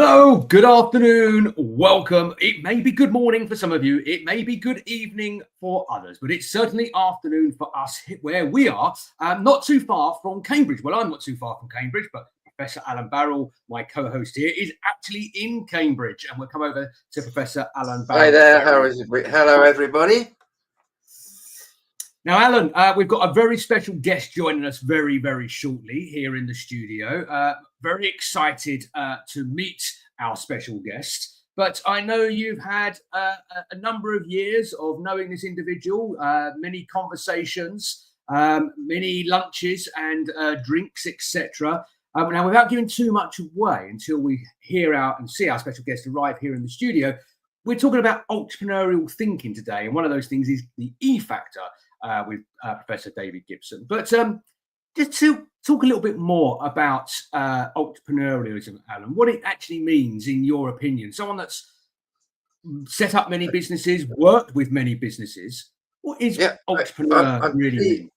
Hello, good afternoon, welcome. It may be good morning for some of you, it may be good evening for others, but it's certainly afternoon for us where we are, not too far from Cambridge. Well, I'm not too far from Cambridge, but Professor Alan Barrell, my co-host here, is actually in Cambridge, and we'll come over to Professor Alan Barrell. Hi there, how is it? Hello, everybody. Now, Alan, we've got a very special guest joining us very, very shortly here in the studio. Very excited to meet our special guest. But I know you've had a number of years of knowing this individual, many conversations, many lunches and drinks, etc. Now, without giving too much away until we hear out and see our special guest arrive here in the studio, we're talking about entrepreneurial thinking today. And one of those things is the E factor. With Professor David Gibson. But just to talk a little bit more about entrepreneurialism, Alan, what it actually means in your opinion, someone that's set up many businesses, worked with many businesses, what is entrepreneur really mean?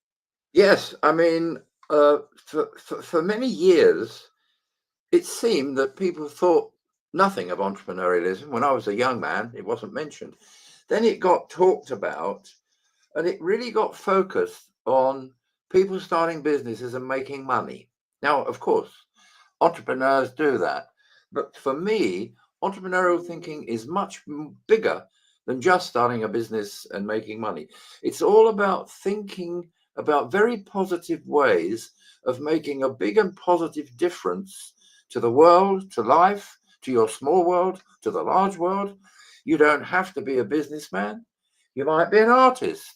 Yes, I mean, for many years, it seemed that people thought nothing of entrepreneurialism. When I was a young man, it wasn't mentioned. Then it got talked about, and it really got focused on people starting businesses and making money. Now, of course, entrepreneurs do that. But for me, entrepreneurial thinking is much bigger than just starting a business and making money. It's all about thinking about very positive ways of making a big and positive difference to the world, to life, to your small world, to the large world. You don't have to be a businessman. You might be an artist.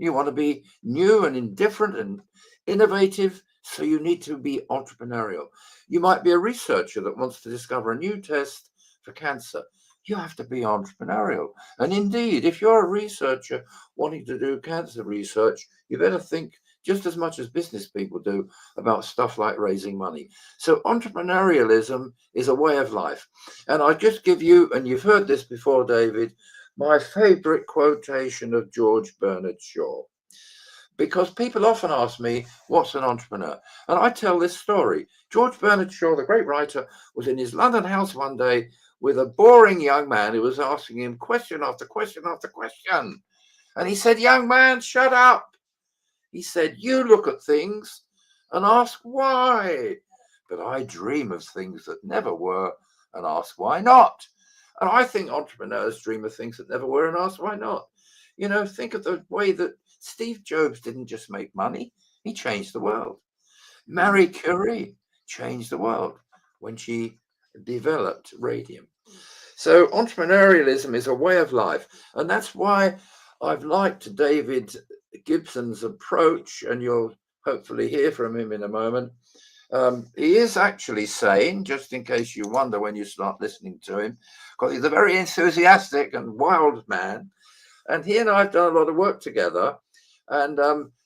You want to be new and indifferent and innovative, so you need to be entrepreneurial. You might be a researcher that wants to discover a new test for cancer. You have to be entrepreneurial. And indeed, if you're a researcher wanting to do cancer research, you better think just as much as business people do about stuff like raising money. So entrepreneurialism is a way of life. And I just give you, and you've heard this before, David, my favorite quotation of George Bernard Shaw, because people often ask me, what's an entrepreneur? And I tell this story. George Bernard Shaw, the great writer, was in his London house one day with a boring young man who was asking him question after question after question. And he said, young man, shut up. He said, you look at things and ask why. But I dream of things that never were and ask why not. And I think entrepreneurs dream of things that never were and ask why not. You know, think of the way that Steve Jobs didn't just make money, he changed the world. Marie Curie changed the world when she developed radium. So entrepreneurialism is a way of life. And that's why I've liked David Gibson's approach, and you'll hopefully hear from him in a moment. He is actually sane, just in case you wonder when you start listening to him, because he's a very enthusiastic and wild man. And he and I have done a lot of work together. And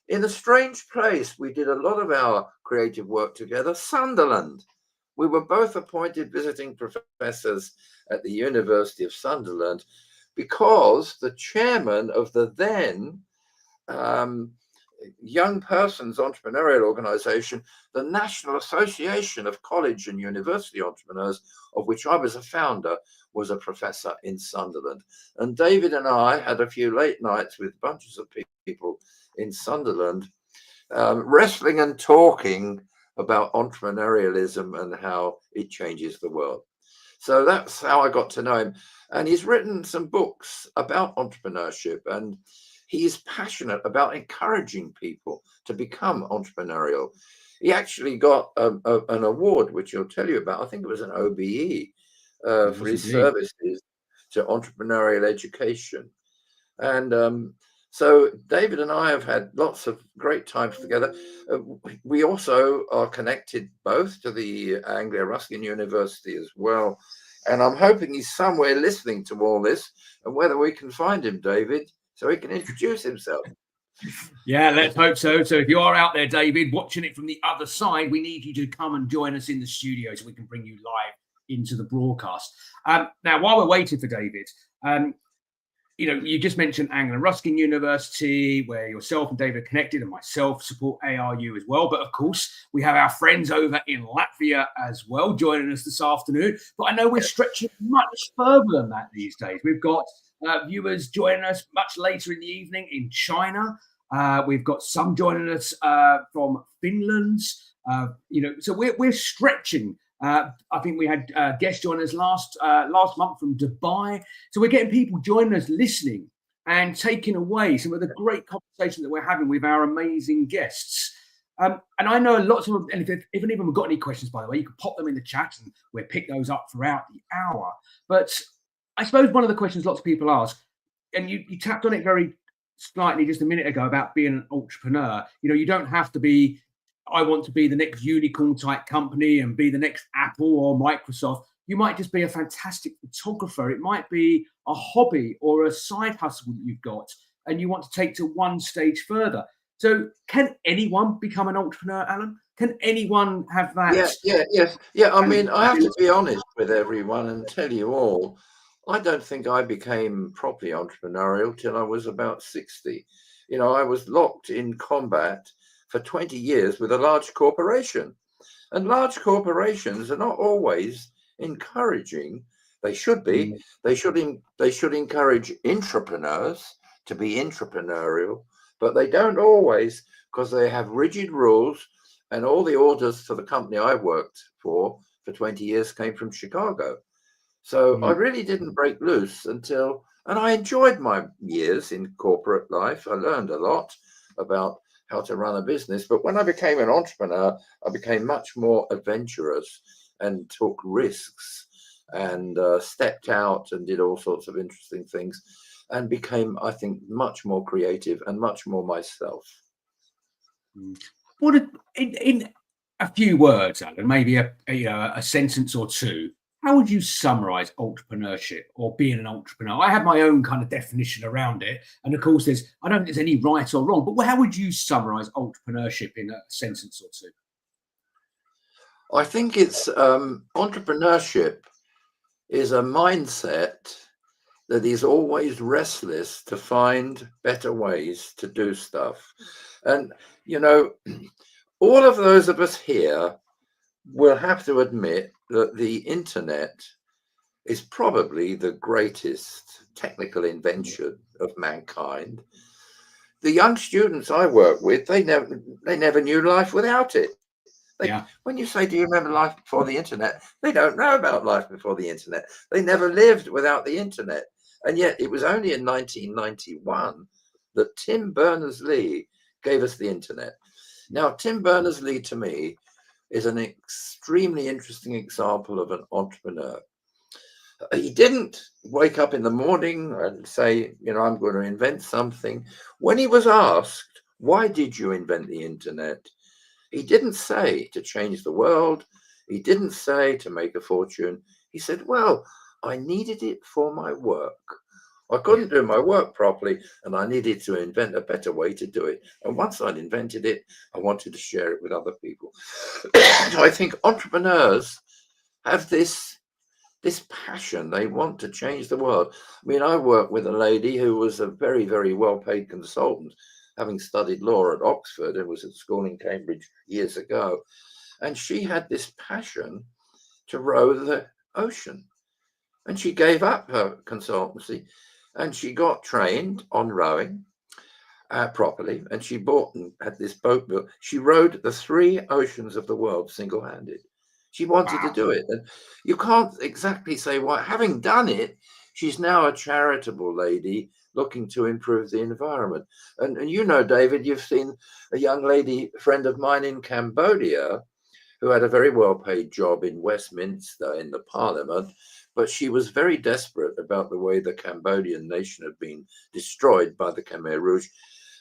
in a strange place, we did a lot of our creative work together, Sunderland. We were both appointed visiting professors at the University of Sunderland because the chairman of the then Young Persons Entrepreneurial Organization, the National Association of College and University Entrepreneurs, of which I was a founder, was a professor in Sunderland. And David and I had a few late nights with bunches of people in Sunderland, wrestling and talking about entrepreneurialism and how it changes the world. So that's how I got to know him. And he's written some books about entrepreneurship, and he is passionate about encouraging people to become entrepreneurial. He actually got an award, which he'll tell you about. I think it was an OBE for his services to entrepreneurial education. And so David and I have had lots of great times together. We also are connected both to the Anglia Ruskin University as well. And I'm hoping he's somewhere listening to all this, and whether we can find him, David, so he can introduce himself. Yeah, let's hope so. So if you are out there, David, watching it from the other side, we need you to come and join us in the studio so we can bring you live into the broadcast. Now, while we're waiting for David, You just mentioned Anglia Ruskin University, where yourself and David are connected, and myself support ARU as well. But of course, we have our friends over in Latvia as well joining us this afternoon. But I know we're stretching much further than that these days. We've got viewers joining us much later in the evening in China. We've got some joining us from Finland. So we're stretching. I think we had guests join us last month from Dubai. So we're getting people joining us, listening and taking away some of the great conversation that we're having with our amazing guests. And I know lots of them, and if any of them have got any questions, by the way, you can pop them in the chat and we'll pick those up throughout the hour. But I suppose one of the questions lots of people ask, and you tapped on it very slightly just a minute ago about being an entrepreneur. You don't have to be, I want to be the next unicorn type company and be the next Apple or Microsoft. You might just be a fantastic photographer. It might be a hobby or a side hustle that you've got and you want to take to one stage further. So can anyone become an entrepreneur, Alan? Can anyone have that? Yeah. I mean, I have to be honest with everyone and tell you all, I don't think I became properly entrepreneurial till I was about 60. I was locked in combat for 20 years with a large corporation, and large corporations are not always encouraging. They should be. They should encourage entrepreneurs to be entrepreneurial, but they don't always, because they have rigid rules. And all the orders for the company I worked for 20 years came from Chicago. So I really didn't break loose and I enjoyed my years in corporate life. I learned a lot about how to run a business. But when I became an entrepreneur, I became much more adventurous and took risks and stepped out and did all sorts of interesting things and became, I think, much more creative and much more myself. What in a few words, Alan, maybe a sentence or two, how would you summarize entrepreneurship or being an entrepreneur? I have my own kind of definition around it. And of course, I don't think there's any right or wrong, but how would you summarize entrepreneurship in a sentence or two? I think it's entrepreneurship is a mindset that is always restless to find better ways to do stuff. And, all of those of us here will have to admit that the internet is probably the greatest technical invention of mankind. The young students I work with, they never knew life without it. When you say, do you remember life before the internet? They don't know about life before the internet. They never lived without the internet. And yet it was only in 1991 that Tim Berners-Lee gave us the internet. Now, Tim Berners-Lee, to me, is an extremely interesting example of an entrepreneur. He didn't wake up in the morning and say, I'm going to invent something. When he was asked, why did you invent the internet? He didn't say to change the world. He didn't say to make a fortune. He said, well, I needed it for my work. I couldn't do my work properly, and I needed to invent a better way to do it. And once I'd invented it, I wanted to share it with other people. I think entrepreneurs have this passion. They want to change the world. I mean, I worked with a lady who was a very, very well-paid consultant, having studied law at Oxford and was at school in Cambridge years ago. And she had this passion to row the ocean. And she gave up her consultancy and she got trained on rowing properly. And she bought and had this boat built. She rowed the 3 oceans of the world single-handed. She wanted to do it. And you can't exactly say why. Having done it, she's now a charitable lady looking to improve the environment. And David, you've seen a young lady, a friend of mine in Cambodia, who had a very well-paid job in Westminster in the parliament, but she was very desperate about the way the Cambodian nation had been destroyed by the Khmer Rouge.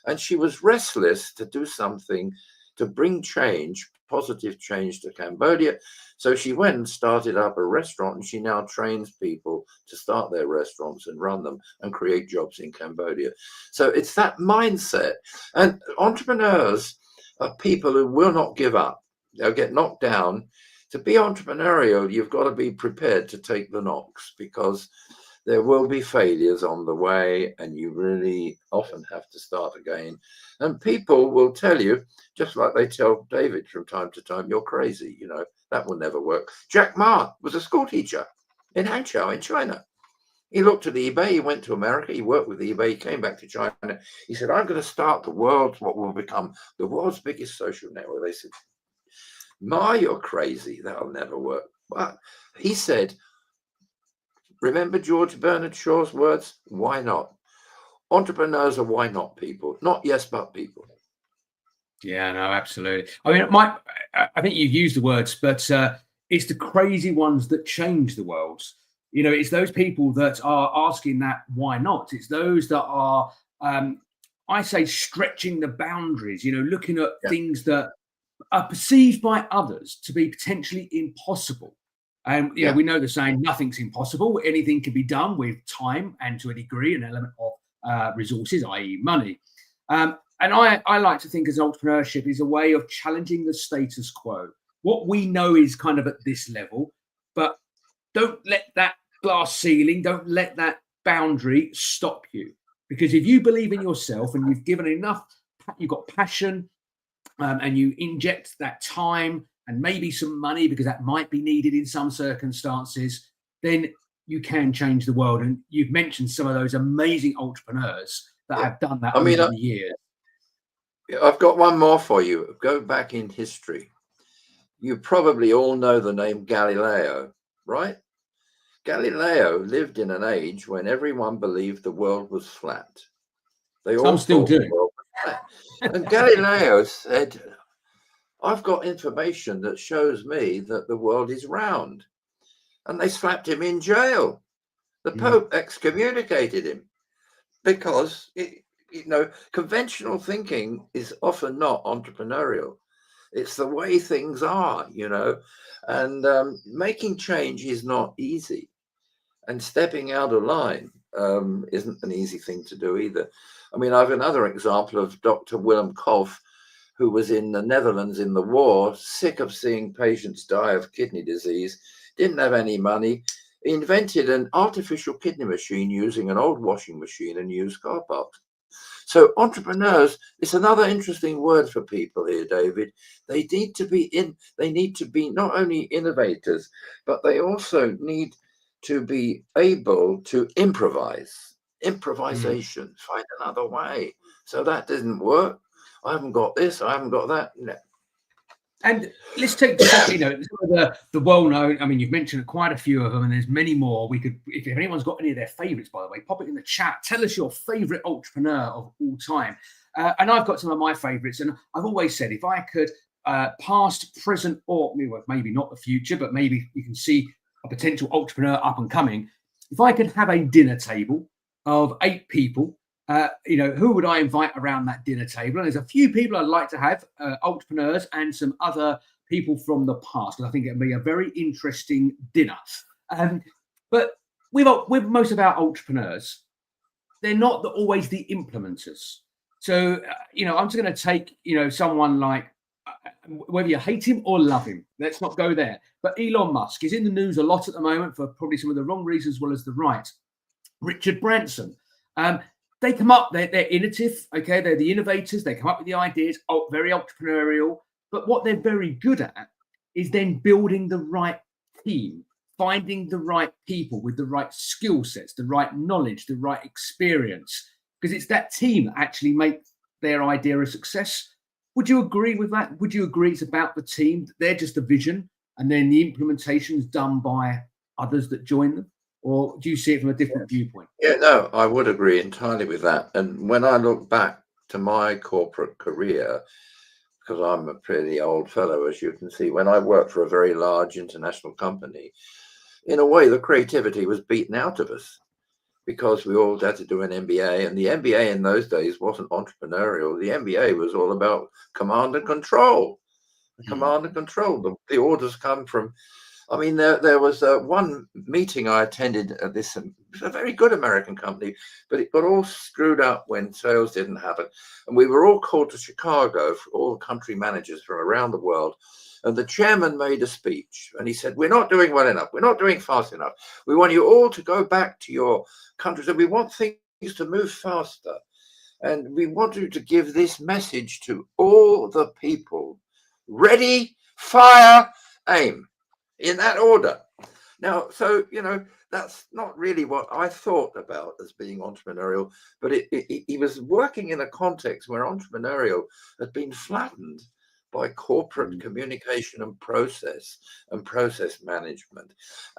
And she was restless to do something to bring change, positive change to Cambodia. So she went and started up a restaurant, and she now trains people to start their restaurants and run them and create jobs in Cambodia. So it's that mindset. And entrepreneurs are people who will not give up. They'll get knocked down. To be entrepreneurial, you've got to be prepared to take the knocks, because There will be failures on the way, and you really often have to start again. And people will tell you, just like they tell David from time to time, you're crazy, you know, that will never work. Jack Ma was a school teacher in Hangzhou in China. He looked at eBay, he went to America, he worked with eBay, he came back to China. He said, I'm going to start what will become the world's biggest social network. They said, Ma, you're crazy, that'll never work. But he said, remember George Bernard Shaw's words? Why not? Entrepreneurs are why not people, not yes but people. Yeah, no, absolutely. I mean, I think you've used the words, but it's the crazy ones that change the world. You know, it's those people that are asking that why not. It's those that are, I say, stretching the boundaries. You know, looking at things that are perceived by others to be potentially impossible. And you know, we know the saying, nothing's impossible. Anything can be done with time and, to a degree, an element of resources, i.e., money. And I like to think as entrepreneurship is a way of challenging the status quo. What we know is kind of at this level, but don't let that glass ceiling, don't let that boundary stop you. Because if you believe in yourself and you've given enough, you've got passion, and you inject that time and maybe some money, because that might be needed in some circumstances, then you can change the world. And you've mentioned some of those amazing entrepreneurs that have done that over the years. I've got one more for you. Go back in history. You probably all know the name Galileo, right? Galileo lived in an age when everyone believed the world was flat. They all still do. The world was flat. And Galileo said, I've got information that shows me that the world is round. And they slapped him in jail. The Pope excommunicated him because, you know, conventional thinking is often not entrepreneurial. It's the way things are, you know, and making change is not easy. And stepping out of line isn't an easy thing to do either. I mean, I have another example of Dr. Willem Kolff, who was in the Netherlands in the war, sick of seeing patients die of kidney disease, didn't have any money. He invented an artificial kidney machine using an old washing machine and used car parks. So entrepreneurs, it's another interesting word for people here, David. They need to be not only innovators, but they also need to be able to improvisation, find another way. So that didn't work. I haven't got this, I haven't got that. No. And let's take, you know, the well-known, I mean, you've mentioned quite a few of them, and there's many more. We could, if anyone's got any of their favorites, by the way, pop it in the chat. Tell us your favorite entrepreneur of all time. And I've got some of my favorites, and I've always said if I could, past, present, or maybe not the future, but maybe you can see a potential entrepreneur up and coming. If I could have a dinner table of 8 people, you know, who would I invite around that dinner table? And there's a few people I'd like to have, entrepreneurs and some other people from the past, because I think it'd be a very interesting dinner. But with most of our entrepreneurs, they're not always the implementers. So, you know, I'm just going to take, you know, someone like, whether you hate him or love him, let's not go there. But Elon Musk is in the news a lot at the moment for probably some of the wrong reasons as well as the right. Richard Branson. They come up, they're innovative, okay? They're the innovators. They come up with the ideas, very entrepreneurial. But what they're very good at is then building the right team, finding the right people with the right skill sets, the right knowledge, the right experience, because it's that team that actually make their idea a success. Would you agree with that? Would you agree it's about the team? They're just the vision, and then the implementation is done by others that join them? Or do you see it from a different viewpoint? Yeah, no, I would agree entirely with that. And when I look back to my corporate career, because I'm a pretty old fellow, as you can see, when I worked for a very large international company, in a way, the creativity was beaten out of us because we all had to do an MBA. And the MBA in those days wasn't entrepreneurial. The MBA was all about command and control. Command and control. The orders come from I mean, there was one meeting I attended at this, it was a very good American company, but it got all screwed up when sales didn't happen. And we were all called to Chicago, for all country managers from around the world. And the chairman made a speech and he said, we're not doing well enough. We're not doing fast enough. We want you all to go back to your countries and we want things to move faster. And we want you to give this message to all the people. Ready, fire, aim. In that order. Now, so, that's not really what I thought about as being entrepreneurial, but he was working in a context where entrepreneurial had been flattened by corporate communication and process management.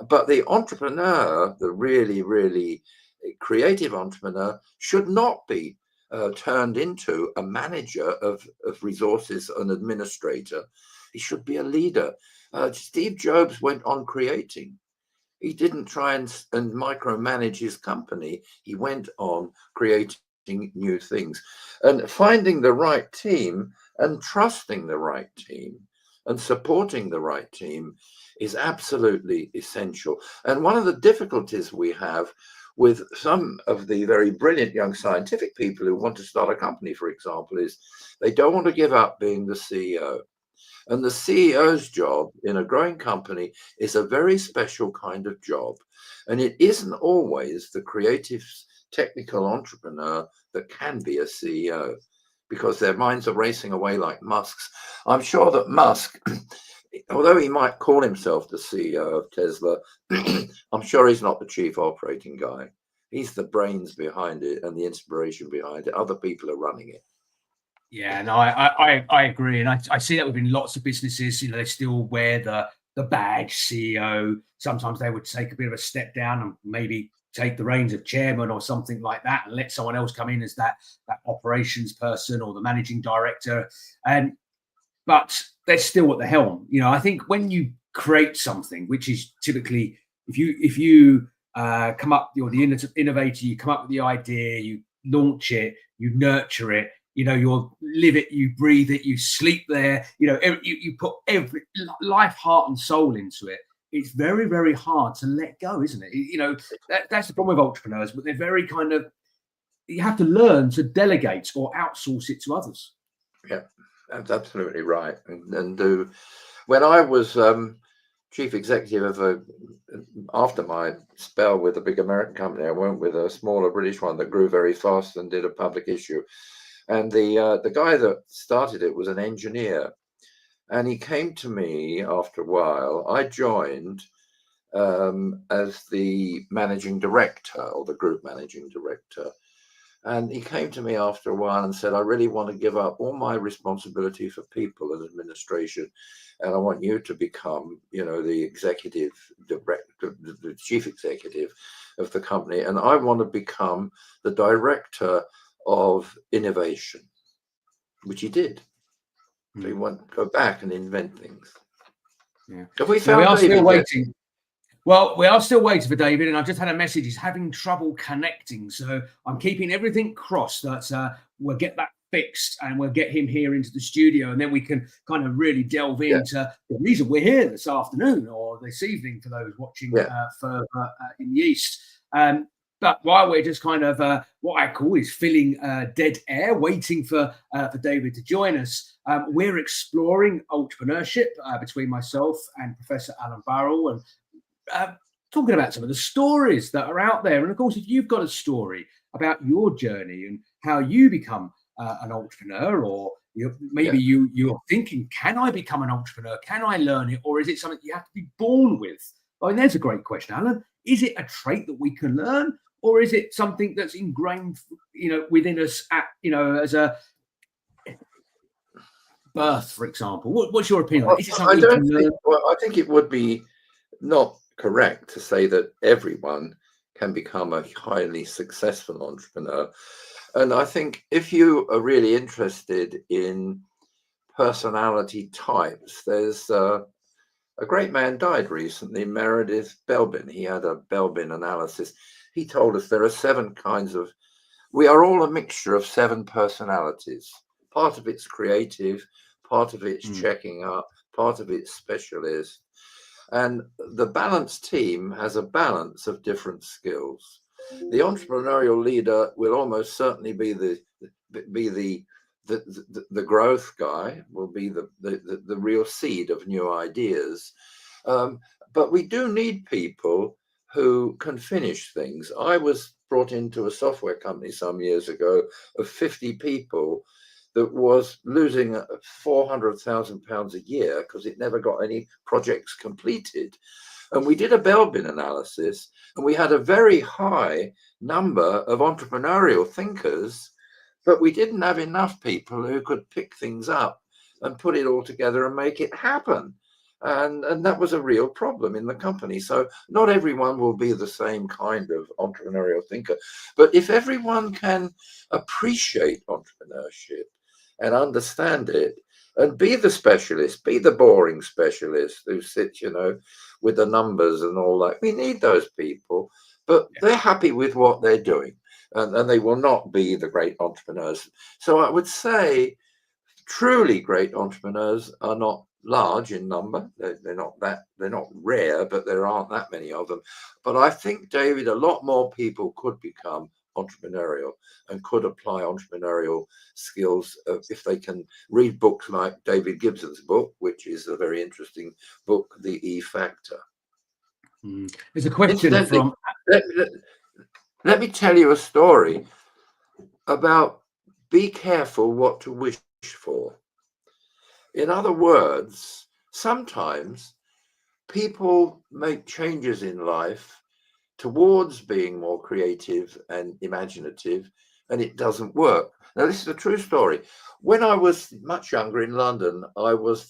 But the entrepreneur, the really, really creative entrepreneur, should not be turned into a manager of resources, an administrator. He should be a leader. Steve Jobs went on creating. He didn't try and micromanage his company. He went on creating new things and finding the right team and trusting the right team and supporting the right team is absolutely essential. And one of the difficulties we have with some of the very brilliant young scientific people who want to start a company, for example, is they don't want to give up being the CEO. And the CEO's job in a growing company is a very special kind of job. And it isn't always the creative, technical entrepreneur that can be a CEO because their minds are racing away like Musk's. I'm sure that Musk, although he might call himself the CEO of Tesla, I'm sure he's not the chief operating guy. He's the brains behind it and the inspiration behind it. Other people are running it. Yeah, no, I agree, and I see that within lots of businesses. They still wear the badge CEO. Sometimes they would take a bit of a step down and maybe take the reins of chairman or something like that, and let someone else come in as that operations person or the managing director. But they're still at the helm. I think when you create something, which is typically if you come up, you're the innovator, you come up with the idea, you launch it, you nurture it. You live it, you breathe it, you sleep there. You put every life, heart, and soul into it. It's very, very hard to let go, isn't it? That's the problem with entrepreneurs, but they're very kind of. You have to learn to delegate or outsource it to others. Yeah, that's absolutely right. And when I was chief executive after my spell with a big American company, I went with a smaller British one that grew very fast and did a public issue. And the guy that started it was an engineer. And he came to me after a while. I joined as the managing director or the group managing director. And he came to me after a while and said, I really want to give up all my responsibility for people and administration. And I want you to become, the executive director, the chief executive of the company. And I want to become the director of innovation, which he did. So he went go back and invent things. Yeah. Have we Now, we are David still yet? waiting. Well, we are still waiting for David, and I've just had a message. He's having trouble connecting, so I'm keeping everything crossed that we'll get that fixed and we'll get him here into the studio, and then we can kind of really delve into the reason we're here this afternoon or this evening for those watching further in the East. But while we're just kind of what I call is filling dead air, waiting for David to join us, we're exploring entrepreneurship between myself and Professor Alan Barrell, and talking about some of the stories that are out there. And of course, if you've got a story about your journey and how you become an entrepreneur, or maybe you're thinking, can I become an entrepreneur? Can I learn it? Or is it something you have to be born with? I mean, there's a great question, Alan. Is it a trait that we can learn? Or is it something that's ingrained, within us as a birth, for example? What's your opinion? Is it something we can learn? I think it would be not correct to say that everyone can become a highly successful entrepreneur. And I think if you are really interested in personality types, there's a great man died recently, Meredith Belbin. He had a Belbin analysis. He told us there are 7 kinds of, we are all a mixture of 7 personalities. Part of it's creative, part of it's checking up, part of it's specialist, And the balanced team has a balance of different skills. The entrepreneurial leader will almost certainly be the growth guy, will be the real seed of new ideas. But we do need people who can finish things. I was brought into a software company some years ago of 50 people that was losing £400,000 a year because it never got any projects completed. And we did a Belbin analysis, and we had a very high number of entrepreneurial thinkers, but we didn't have enough people who could pick things up and put it all together and make it happen. And that was a real problem in the company. So not everyone will be the same kind of entrepreneurial thinker. But if everyone can appreciate entrepreneurship and understand it and be the specialist, be the boring specialist who sits, with the numbers and all that, we need those people, but they're happy with what they're doing, and they will not be the great entrepreneurs. So I would say truly great entrepreneurs are not large in number. They're not rare, but there aren't that many of them. But I think, David, a lot more people could become entrepreneurial and could apply entrepreneurial skills if they can read books like David Gibson's book, which is a very interesting book, The E Factor. There's a question from... Let me tell you a story about be careful what to wish for. In other words, sometimes people make changes in life towards being more creative and imaginative, and it doesn't work. Now, this is a true story. When I was much younger in London, I was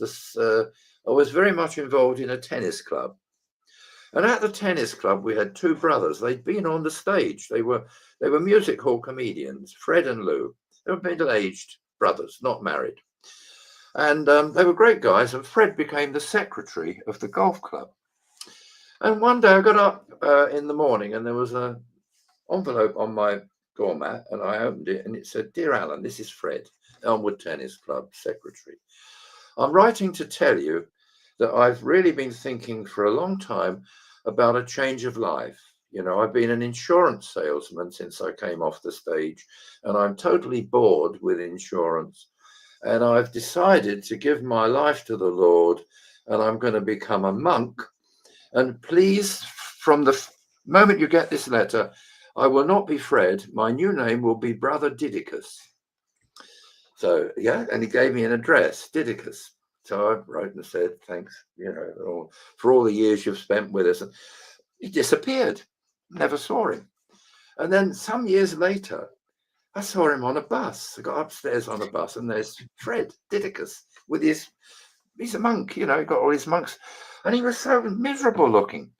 very much involved in a tennis club. And at the tennis club, we had two brothers. They'd been on the stage. They were music hall comedians, Fred and Lou. They were middle-aged brothers, not married. And they were great guys. And Fred became the secretary of the golf club. And one day I got up in the morning, and there was an envelope on my doormat, and I opened it, and it said, "Dear Alan, this is Fred, Elmwood Tennis Club secretary. I'm writing to tell you that I've really been thinking for a long time about a change of life. I've been an insurance salesman since I came off the stage, and I'm totally bored with insurance. And I've decided to give my life to the Lord, and I'm going to become a monk. And please, from the moment you get this letter, I will not be Fred. My new name will be Brother Didicus." So, and he gave me an address, Didicus. So I wrote and said, "Thanks, for all the years you've spent with us." And he disappeared. Never saw him. And then some years later, I saw him on a bus. I got upstairs on a bus, and there's Fred Didicus with he's a monk, got all his monks. And he was so miserable looking.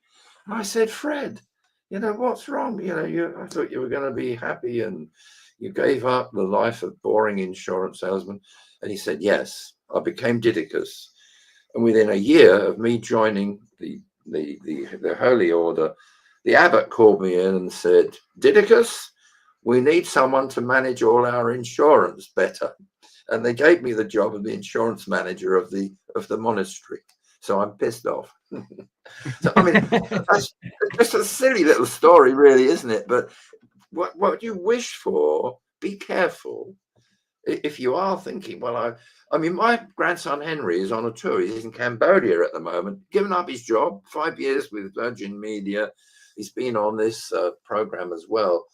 And I said, "Fred, what's wrong? I thought you were going to be happy, and you gave up the life of boring insurance salesman." And he said, "Yes, I became Didicus. And within a year of me joining the Holy Order, the abbot called me in and said, 'Didicus, we need someone to manage all our insurance better.' And they gave me the job of the insurance manager of the monastery. So I'm pissed off." So, I mean, that's just a silly little story, really, isn't it? But what you wish for, be careful. If you are thinking, well, I mean, my grandson Henry is on a tour. He's in Cambodia at the moment, given up his job, 5 years with Virgin Media. He's been on this program as well.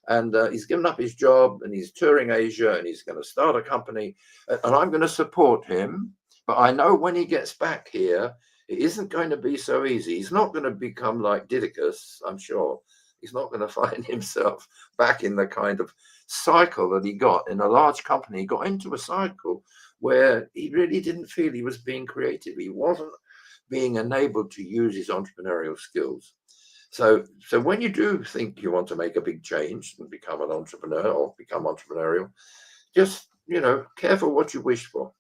And he's given up his job, and he's touring Asia, and he's going to start a company. And I'm going to support him. But I know when he gets back here, it isn't going to be so easy. He's not going to become like Didicus, I'm sure. He's not going to find himself back in the kind of cycle that he got in a large company. He got into a cycle where he really didn't feel he was being creative. He wasn't being enabled to use his entrepreneurial skills. So when you do think you want to make a big change and become an entrepreneur or become entrepreneurial, just, careful what you wish for.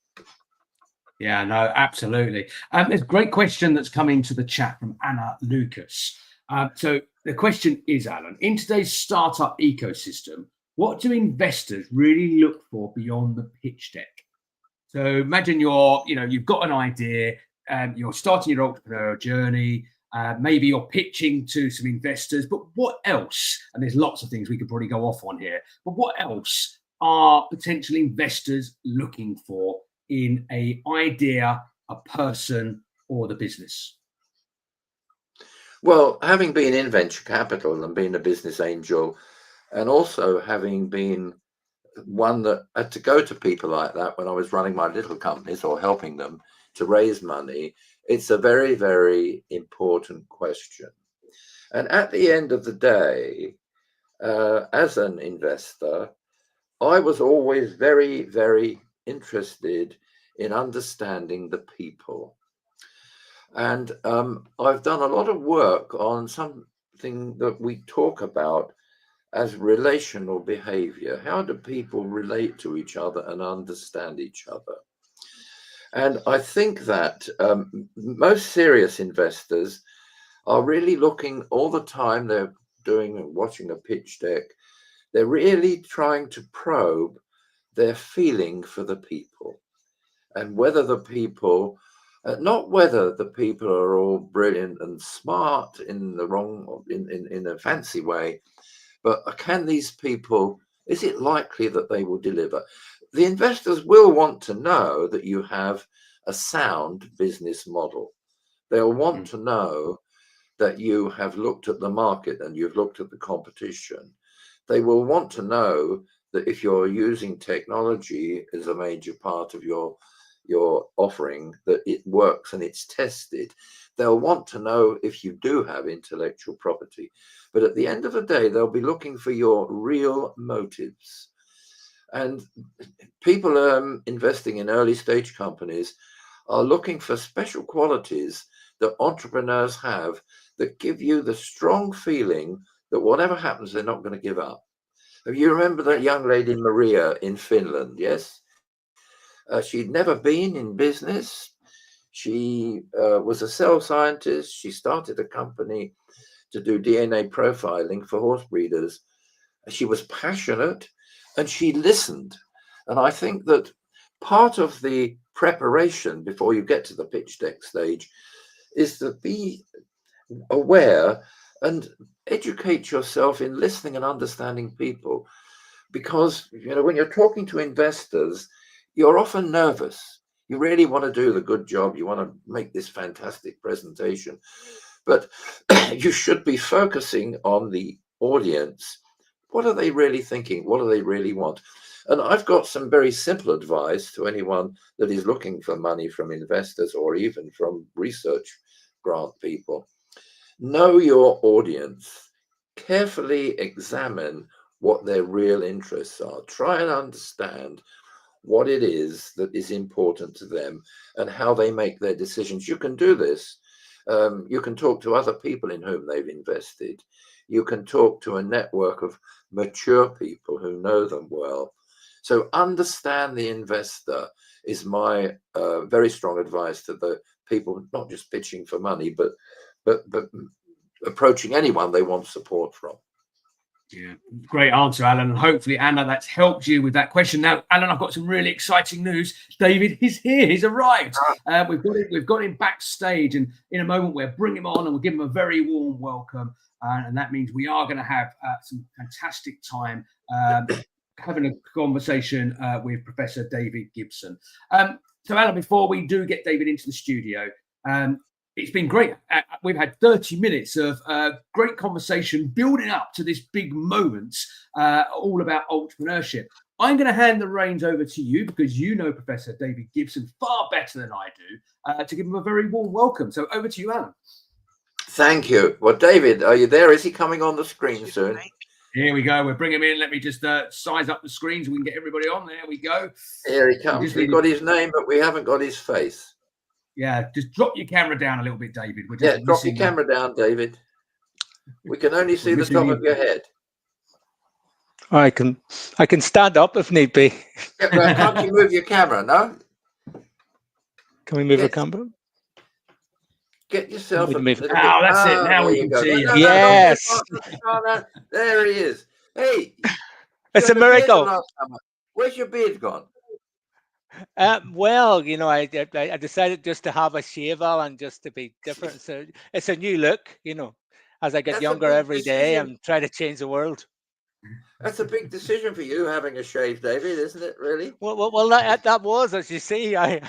Yeah, no, absolutely. There's a great question that's come into the chat from Anna Lucas. So the question is, Alan, in today's startup ecosystem, what do investors really look for beyond the pitch deck? So imagine you've got an idea, you're starting your entrepreneurial journey. Maybe you're pitching to some investors, but what else? And there's lots of things we could probably go off on here, but what else are potential investors looking for in an idea, a person, or the business? Well, having been in venture capital and being a business angel, and also having been one that had to go to people like that when I was running my little companies or helping them to raise money, it's a very, very important question. And at the end of the day, as an investor, I was always very, very interested in understanding the people. And I've done a lot of work on something that we talk about as relational behavior. How do people relate to each other and understand each other? And I think that most serious investors are really looking all the time. They're doing and watching a pitch deck. They're really trying to probe their feeling for the people, and whether the people, not whether the people are all brilliant and smart in the wrong, in a fancy way, but can these people, is it likely that they will deliver? The investors will want to know that you have a sound business model. They'll want to know that you have looked at the market and you've looked at the competition. They will want to know that if you're using technology as a major part of your offering, that it works and it's tested. They'll want to know if you do have intellectual property. But at the end of the day, they'll be looking for your real motives. And people investing in early stage companies are looking for special qualities that entrepreneurs have that give you the strong feeling that whatever happens, they're not going to give up. You remember that young lady, Maria, in Finland? Yes. She'd never been in business. She was a cell scientist. She started a company to do DNA profiling for horse breeders. She was passionate and she listened. And I think that part of the preparation before you get to the pitch deck stage is to be aware and educate yourself in listening and understanding people. Because, you know, when you're talking to investors, you're often nervous. You really want to do the good job. You want to make this fantastic presentation. But you should be focusing on the audience. What are they really thinking? What do they really want? And I've got some very simple advice to anyone that is looking for money from investors or even from research grant people. Know your audience. Carefully examine what their real interests are. Try and understand what it is that is important to them and how they make their decisions. You can do this. You can talk to other people in whom they've invested. You can talk to a network of mature people who know them well. So understand the investor is my very strong advice to the people, not just pitching for money, but approaching anyone they want support from. Yeah, great answer, Alan. And hopefully, Anna, that's helped you with that question. Now, Alan, I've got some really exciting news. David is here. He's arrived. We've got him backstage, and in a moment we'll bring him on and we'll give him a very warm welcome. And that means we are going to have some fantastic time having a conversation with Professor David Gibson. So, Alan, before we do get David into the studio, it's been great. We've had 30 minutes of great conversation building up to this big moment, all about entrepreneurship. I'm going to hand the reins over to you because you know Professor David Gibson far better than I do, to give him a very warm welcome. So over to you, Alan. Thank you. Well, David, are you there? Is he coming on the screen soon? Here we go. We'll bring him in. Let me just size up the screen so we can get everybody on. There we go. Here he comes. We've got his name, but we haven't got his face. Yeah, just drop your camera down a little bit, David. Drop your camera down, David. We can only see the top of your head. I can stand up if need be. Yeah, well, can't you move your camera? No. Can we move the camera? Get yourself a little bit. Oh, that's it. Now we can see you. Yes. No, there he is. Hey, it's a miracle. Where's your beard gone? Well, I decided just to have a shave, Alan, just to be different. So it's a new look, as I get That's a younger big every day, decision. I'm trying to change the world. That's a big decision for you having a shave, David, isn't it? Really? Well, that was, as you see, I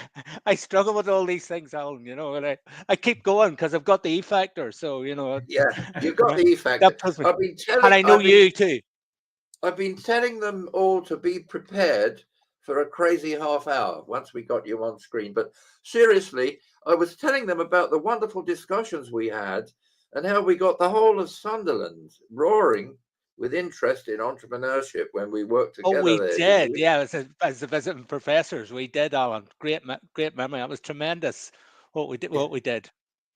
struggle with all these things, Alan, and I keep going because I've got the E factor. So, Yeah, you've got the E factor. that puts me, I've been and telling, I know you too. I've been telling them all to be prepared for a crazy half hour once we got you on screen. But seriously, I was telling them about the wonderful discussions we had and how we got the whole of Sunderland roaring with interest in entrepreneurship when we worked Oh, together we there, didn't did. we? Yeah, as the visiting professors, we did, Alan. Great memory. That was tremendous. What we did, what we did,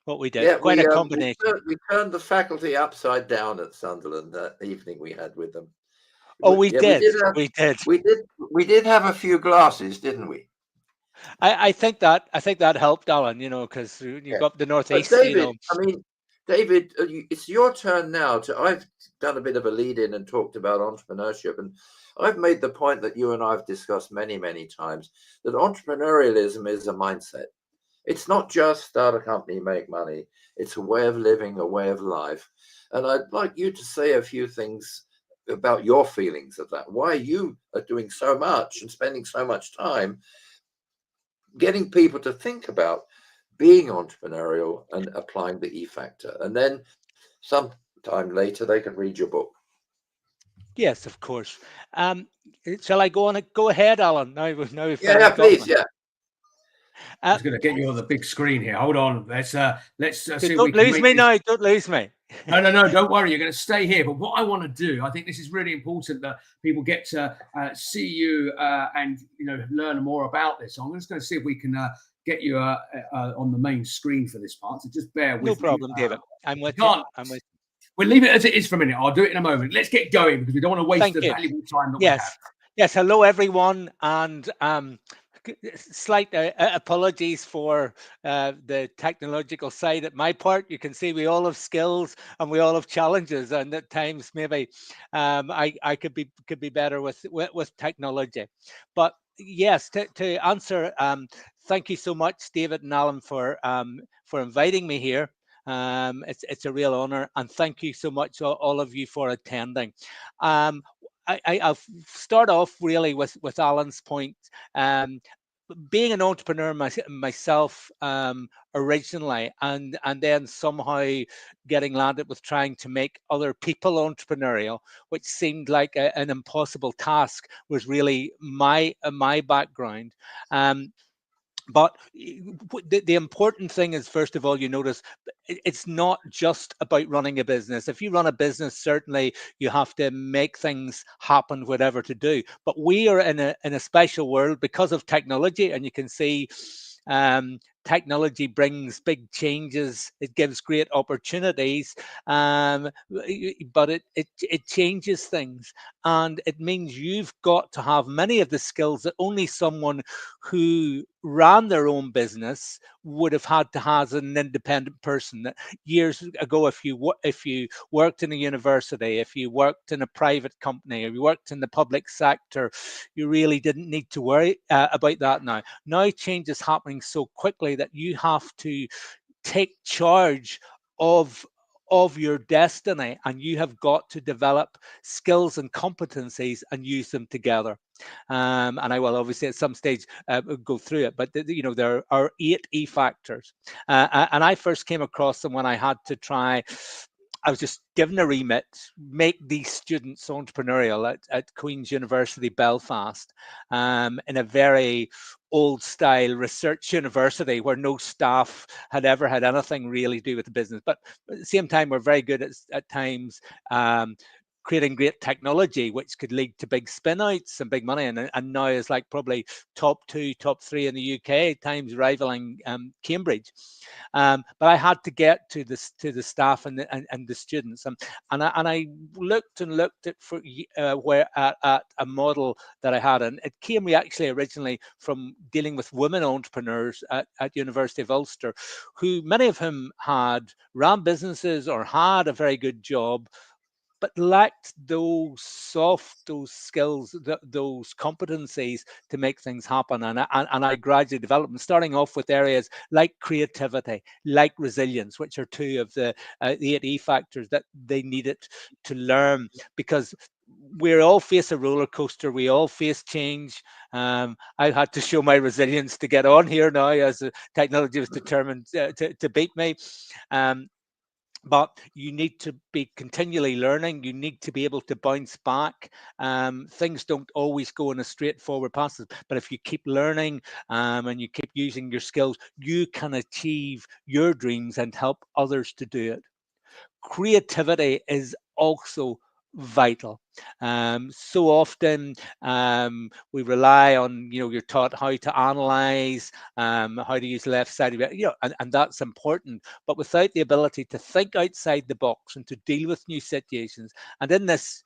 what we did. Yeah, Quite a combination. we turned the faculty upside down at Sunderland that evening we had with them. Oh, we Yeah, we did. did have We did. we did have a few glasses, didn't we? I think that helped, Alan. Because you Yeah. go up the But northeast. David, I mean, David, it's your turn now to. I've done a bit of a lead in and talked about entrepreneurship, and I've made the point that you and I've discussed many, many times that entrepreneurialism is a mindset. It's not just start a company, make money. It's a way of living, a way of life. And I'd like you to say a few things about your feelings of that, why you are doing so much and spending so much time getting people to think about being entrepreneurial and applying the E factor. And then sometime later, they can read your book. Yes, of course. Shall I go on? Go ahead, Alan. Now we've Yeah, finally yeah, got me. please. Yeah. Just going to get you on the big screen here. Hold on. Let's see if we Don't can lose make me this. now. Don't lose me. No, don't worry. You're going to stay here. But what I want to do, I think this is really important that people get to see you and learn more about this. So I'm just going to see if we can get you on the main screen for this part. So just bear No with me. problem, David. I'm with you. Can't. I'm with you. We'll leave it as it is for a minute. I'll do it in a moment. Let's get going because we don't want to waste Thank the you. valuable time that we have. Yes. Hello, everyone, and slight apologies for the technological side at my part. You can see we all have skills and we all have challenges, and at times maybe I could be better with technology. But yes, to answer, thank you so much, David and Alan, for inviting me here. It's a real honor, and thank you so much, all of you, for attending. I'll start off really with Alan's point. Being an entrepreneur myself originally, and then somehow getting landed with trying to make other people entrepreneurial, which seemed like an impossible task, was really my background. But the important thing is, first of all, you notice it's not just about running a business. If you run a business, certainly you have to make things happen, whatever to do. But we are in a special world because of technology, and you can see technology brings big changes. It gives great opportunities, but it changes things, and it means you've got to have many of the skills that only someone who ran their own business would have had to have as an independent person. Years ago, if you worked in a university, if you worked in a private company, or you worked in the public sector, you really didn't need to worry about that. Now change is happening so quickly that you have to take charge of your destiny, and you have got to develop skills and competencies and use them together. And I will obviously at some stage go through it, but there are 8 E factors, and I first came across them when I had to try. I was just given a remit, make these students entrepreneurial at Queen's University Belfast, in a very old style research university where no staff had ever had anything really to do with the business. But at the same time, we're very good at times creating great technology, which could lead to big spin outs and big money. And now is like probably top 2, top 3 in the UK, at times rivaling Cambridge. But I had to get to the staff and the students, and I looked at a model that I had, and it came actually originally from dealing with women entrepreneurs at University of Ulster, who many of whom had ran businesses or had a very good job, but lacked those skills, those competencies to make things happen. And I gradually developed them, starting off with areas like creativity, like resilience, which are two of the 8 factors that they needed to learn, because we all face a roller coaster. We all face change. I had to show my resilience to get on here now, as the technology was determined to beat me. But you need to be continually learning. You need to be able to bounce back. Things don't always go in a straightforward path, but if you keep learning and you keep using your skills, you can achieve your dreams and help others to do it. Creativity is also vital. So often we rely on, you're taught how to analyze, how to use the left side of it, and that's important. But without the ability to think outside the box and to deal with new situations, and in this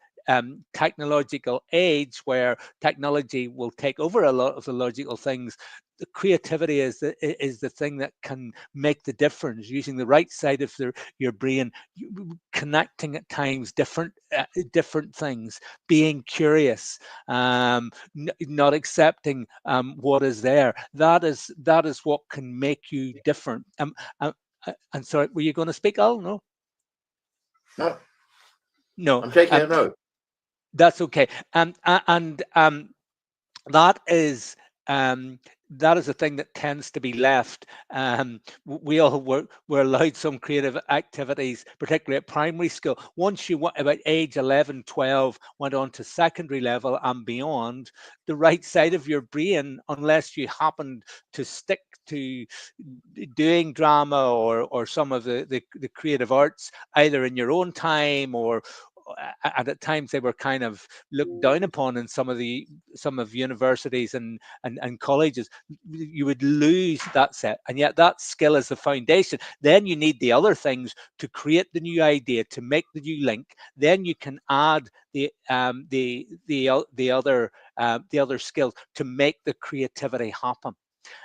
technological age where technology will take over a lot of the logical things, the creativity is the thing that can make the difference, using the right side of your brain, connecting at times different things, being curious, not accepting what is there. That is what can make you different. And sorry, were you going to speak, Al? No. No, I'm taking a note. That's okay. And that is a thing that tends to be left. We all were allowed some creative activities, particularly at primary school. Once you went about age 11, 12, went on to secondary level and beyond, the right side of your brain, unless you happened to stick to doing drama or some of the creative arts, either in your own time or and at times they were kind of looked down upon in some of universities and colleges, you would lose that set. And yet that skill is the foundation. Then you need the other things to create the new idea, to make the new link. Then you can add the other skills to make the creativity happen.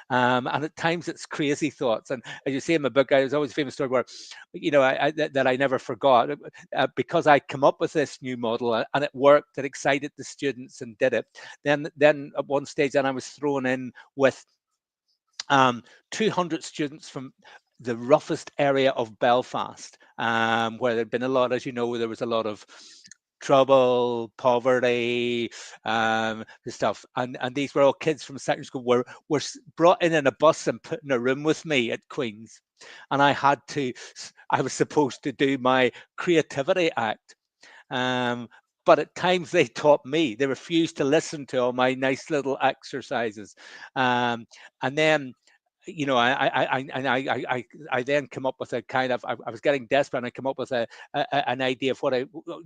And at times it's crazy thoughts. And as you see in my book, there's always a famous story where, that I never forgot, because I come up with this new model and it worked, it excited the students and did it. Then at one stage, then I was thrown in with 200 students from the roughest area of Belfast, where there'd been a lot, as you know, there was a lot of trouble, poverty, stuff, and these were all kids from secondary school were brought in a bus and put in a room with me at Queen's, and I was supposed to do my creativity act, but at times they taught me. They refused to listen to all my nice little exercises, and then I then come up with a kind of, I was getting desperate, and I come up with an idea of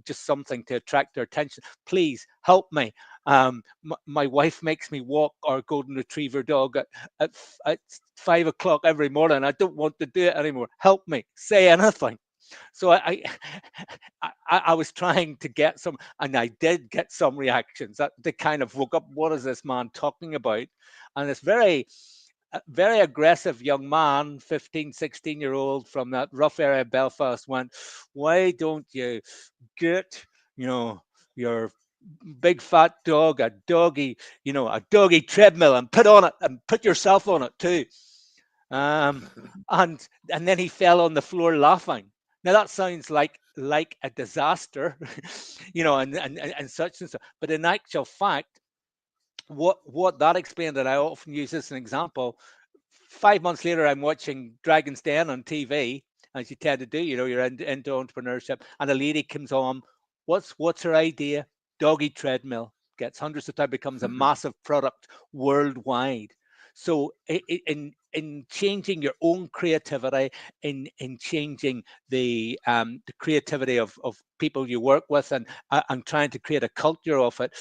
just something to attract their attention. Please help me. My wife makes me walk our golden retriever dog at 5 o'clock every morning. I don't want to do it anymore. Help me. Say anything. So I was trying to get some, and I did get some reactions. That they kind of woke up. What is this man talking about? And it's a very aggressive young man, 15, 16-year-old from that rough area of Belfast, went, why don't you get, your big fat dog, a doggy treadmill, and put yourself on it too. And then he fell on the floor laughing. Now that sounds like a disaster, and such and so. But in actual fact, what that explained, and I often use this as an example. 5 months later, I'm watching Dragon's Den on TV, as you tend to do. You're into entrepreneurship, and a lady comes on. What's her idea? Doggy treadmill. Gets hundreds of times, becomes a massive product worldwide. So in changing your own creativity, in changing the creativity of people you work with, and trying to create a culture of it,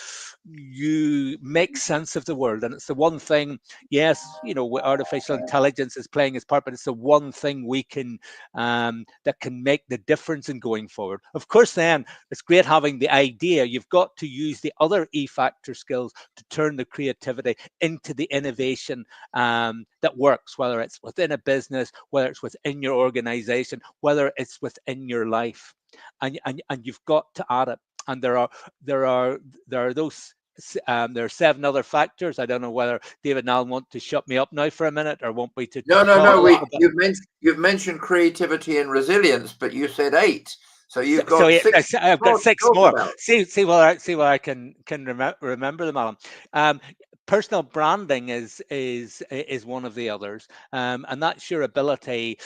you make sense of the world. And it's the one thing, yes, artificial intelligence is playing its part, but it's the one thing we can that can make the difference in going forward. Of course, then it's great having the idea. You've got to use the other E-factor skills to turn the creativity into the innovation that works, whether it's within a business, whether it's within your organization, whether it's within your life. and you've got to add it. And there are those. There are 7 other factors. I don't know whether David and Alan want to shut me up now for a minute, or want me to No, talk a little bit. You've mentioned creativity and resilience, but you said 8, so you've got So 6. I've got 6 talk more. about. See what I can remember them, Alan. Personal branding is one of the others, and that's your ability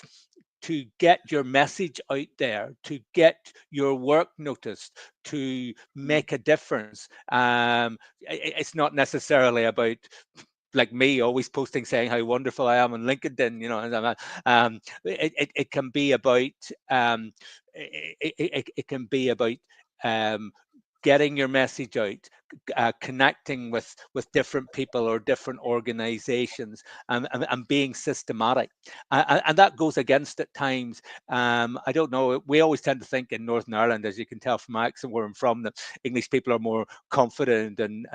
to get your message out there, to get your work noticed, to make a difference. It's not necessarily about, like me, always posting saying how wonderful I am on LinkedIn, you know. It can be about it can be about getting your message out, connecting with different people or different organizations, and being systematic. And that goes against at times. I don't know. We always tend to think in Northern Ireland, as you can tell from my accent where I'm from, that English people are more confident, and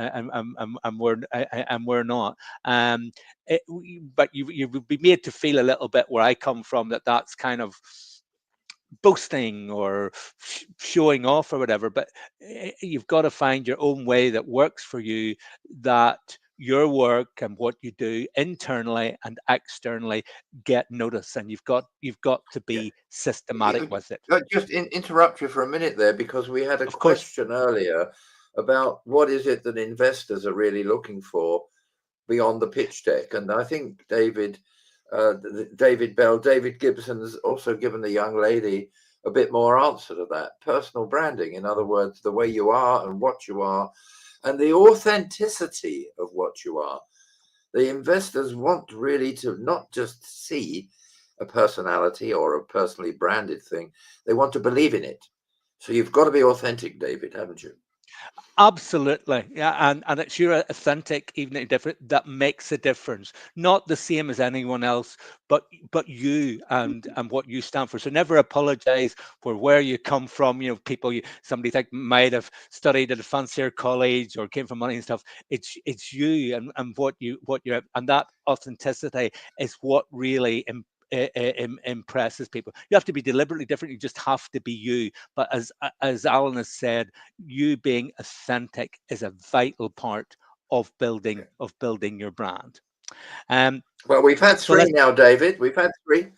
we're not. But you would be made to feel a little bit where I come from, that's kind of boasting or showing off or whatever. But you've got to find your own way that works for you, that your work and what you do internally and externally get noticed, and you've got to be systematic with it. Just interrupt you for a minute there, because we had a Of course. question earlier about what is it that investors are really looking for beyond the pitch deck, and I think David Gibson's also given the young lady a bit more answer to that. Personal branding, in other words, the way you are and what you are, and the authenticity of what you are. The investors want really to not just see a personality or a personally branded thing, they want to believe in it. So you've got to be authentic, David, haven't you? Absolutely, yeah, and it's your authentic, even if different, that makes a difference. Not the same as anyone else, but you and what you stand for. So never apologize for where you come from. You know, people somebody think might have studied at a fancier college or came from money and stuff. It's you and what you're, and that authenticity is what really impresses people. You have to be deliberately different. You just have to be you. But as Alan has said, you being authentic is a vital part of building your brand. Well, we've had 3 now, David. We've had 3.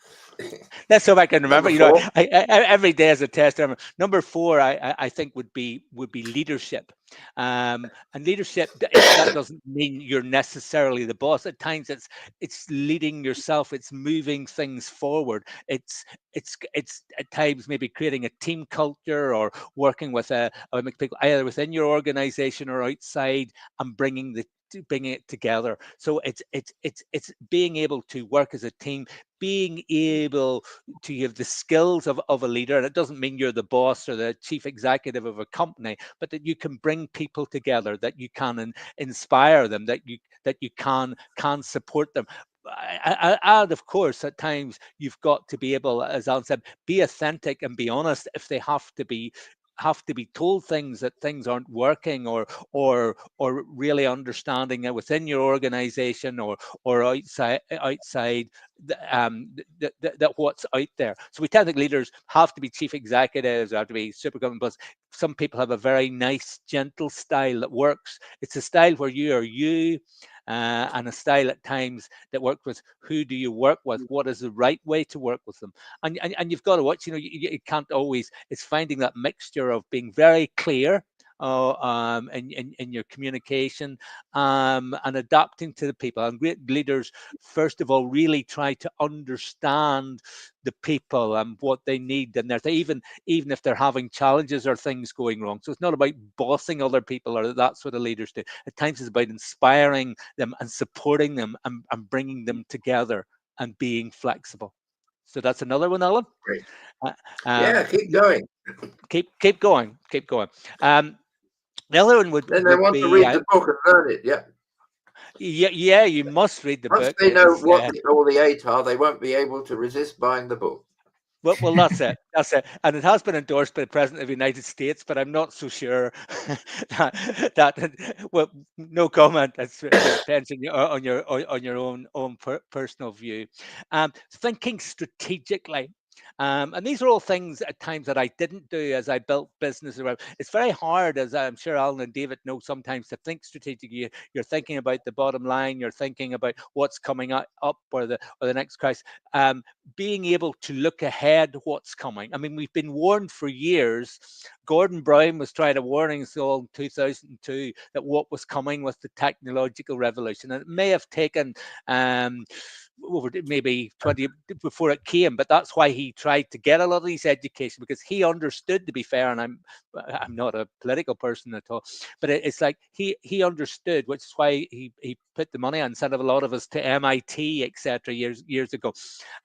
Let's see if I can remember. Number You know, 4. Every day as a test. Number 4, I think would be leadership. And leadership, that doesn't mean you're necessarily the boss. At times, it's leading yourself. It's moving things forward. It's at times maybe creating a team culture, or working with people either within your organization or outside, and bringing it together. So it's being able to work as a team, being able to have the skills of a leader. And it doesn't mean you're the boss or the chief executive of a company, but that you can bring people together, that you can inspire them, that you can support them. And of course, at times you've got to be able, as Alan said, be authentic and be honest if they have to be told that things aren't working, or really understanding that within your organization or outside that what's out there. So we tend to think leaders have to be chief executives, have to be super companies. Some people have a very nice, gentle style that works. It's a style where you are you. And a style at times that works with who do you work with, what is the right way to work with them, and you've got to watch. You know, you can't always. It's finding that mixture of being very clear in your communication, and adapting to the people. And great leaders, first of all, really try to understand the people and what they need, and even if they're having challenges or things going wrong. So it's not about bossing other people, or that's what the leaders do. At times it's about inspiring them and supporting them, and bringing them together and being flexible. So that's another one, Alan. Great. Um, Keep going. Keep going. The other one would Then they want be to read the book and learn it. Yeah. yeah, you must read the Once book. they know what all the 8 are, they won't be able to resist buying the book. Well, that's it. And it has been endorsed by the President of the United States, but I'm not so sure that well, no comment. It depends on your own personal view. Thinking strategically And these are all things at times that I didn't do as I built business around. It's very hard, as I'm sure Alan and David know, sometimes to think strategically. You're thinking about the bottom line. You're thinking about what's coming up or the next crisis. Being able to look ahead what's coming. I mean, we've been warned for years. Gordon Brown was trying to warn us all in 2002 that what was coming was the technological revolution. And it may have taken over maybe 20 before it came, but that's why he tried to get a lot of these education, because he understood, to be fair, and I'm not a political person at all, but it's like he understood, which is why he put the money and sent a lot of us to MIT, etc. years ago,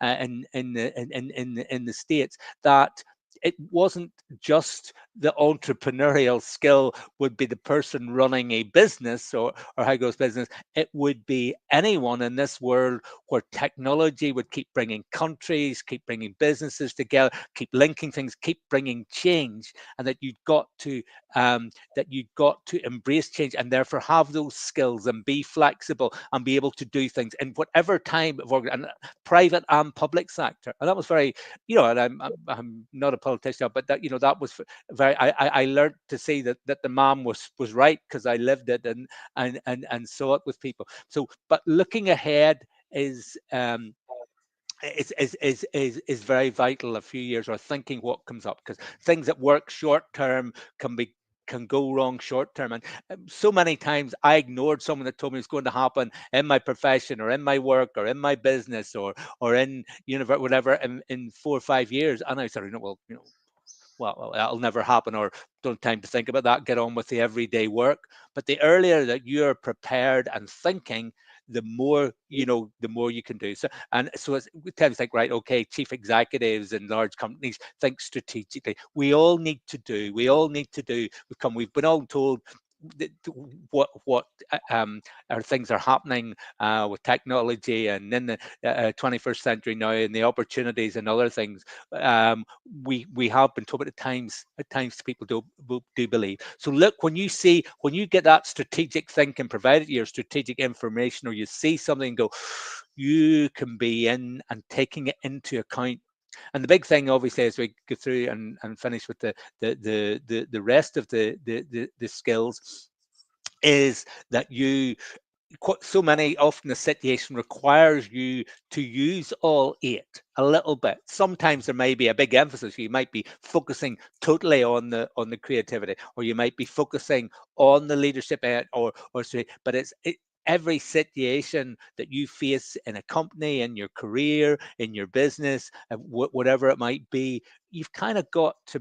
in the States, that it wasn't just the entrepreneurial skill would be the person running a business or how goes business. It would be anyone in this world where technology would keep bringing countries, keep bringing businesses together, keep linking things, keep bringing change, and that you've got to embrace change and therefore have those skills and be flexible and be able to do things in whatever time of and private and public sector. And that was very, and I'm not a politician, but that that was very. I learned to see that the man was right, because I lived it and saw it with people. So, but looking ahead is very vital. A few years, or thinking what comes up, because things that work short term can go wrong short term. And so many times I ignored someone that told me it was going to happen in my profession or in my work or in my business or in whatever in 4 or 5 years, and I said, well, that'll never happen, or don't have time to think about that, get on with the everyday work. But the earlier that you're prepared and thinking, the more the more you can do. So we tend to think, right, okay, chief executives in large companies think strategically. We all need to do. We've been all told what our things are happening with technology and in the 21st century now, and the opportunities and other things. We have been told, but at times people do believe. So look, when you get that strategic thinking provided, your strategic information, or you see something, go, you can be in and taking it into account. And the big thing, obviously, as we go through and finish with the rest of the skills, is that so many, often the situation requires you to use all 8 a little bit. Sometimes there may be a big emphasis. You might be focusing totally on the creativity, or you might be focusing on the leadership, but every situation that you face in a company, in your career, in your business, whatever it might be, you've kind of got to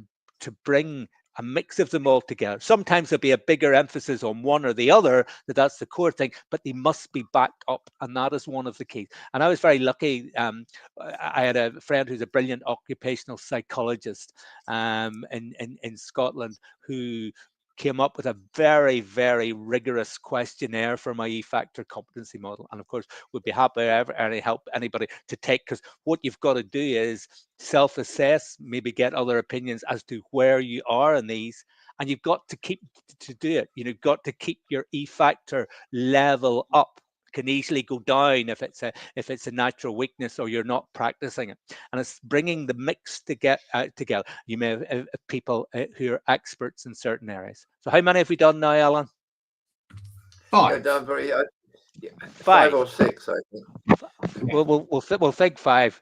bring a mix of them all together. Sometimes there'll be a bigger emphasis on one or the other, that's the core thing, but they must be backed up, and that is one of the keys. And I was very lucky. I had a friend who's a brilliant occupational psychologist in Scotland, who came up with a very, very rigorous questionnaire for my E-Factor competency model. And of course, would be happy to help anybody to take, because what you've got to do is self-assess, maybe get other opinions as to where you are in these, and you've got to keep to do it. You've got to keep your E-Factor level up. Can easily go down if it's a natural weakness or you're not practicing it. And it's bringing the mix to get together. You may have people who are experts in certain areas. So how many have we done now, Alan? 5. Done very, 5 or 6, I think. We'll think 5,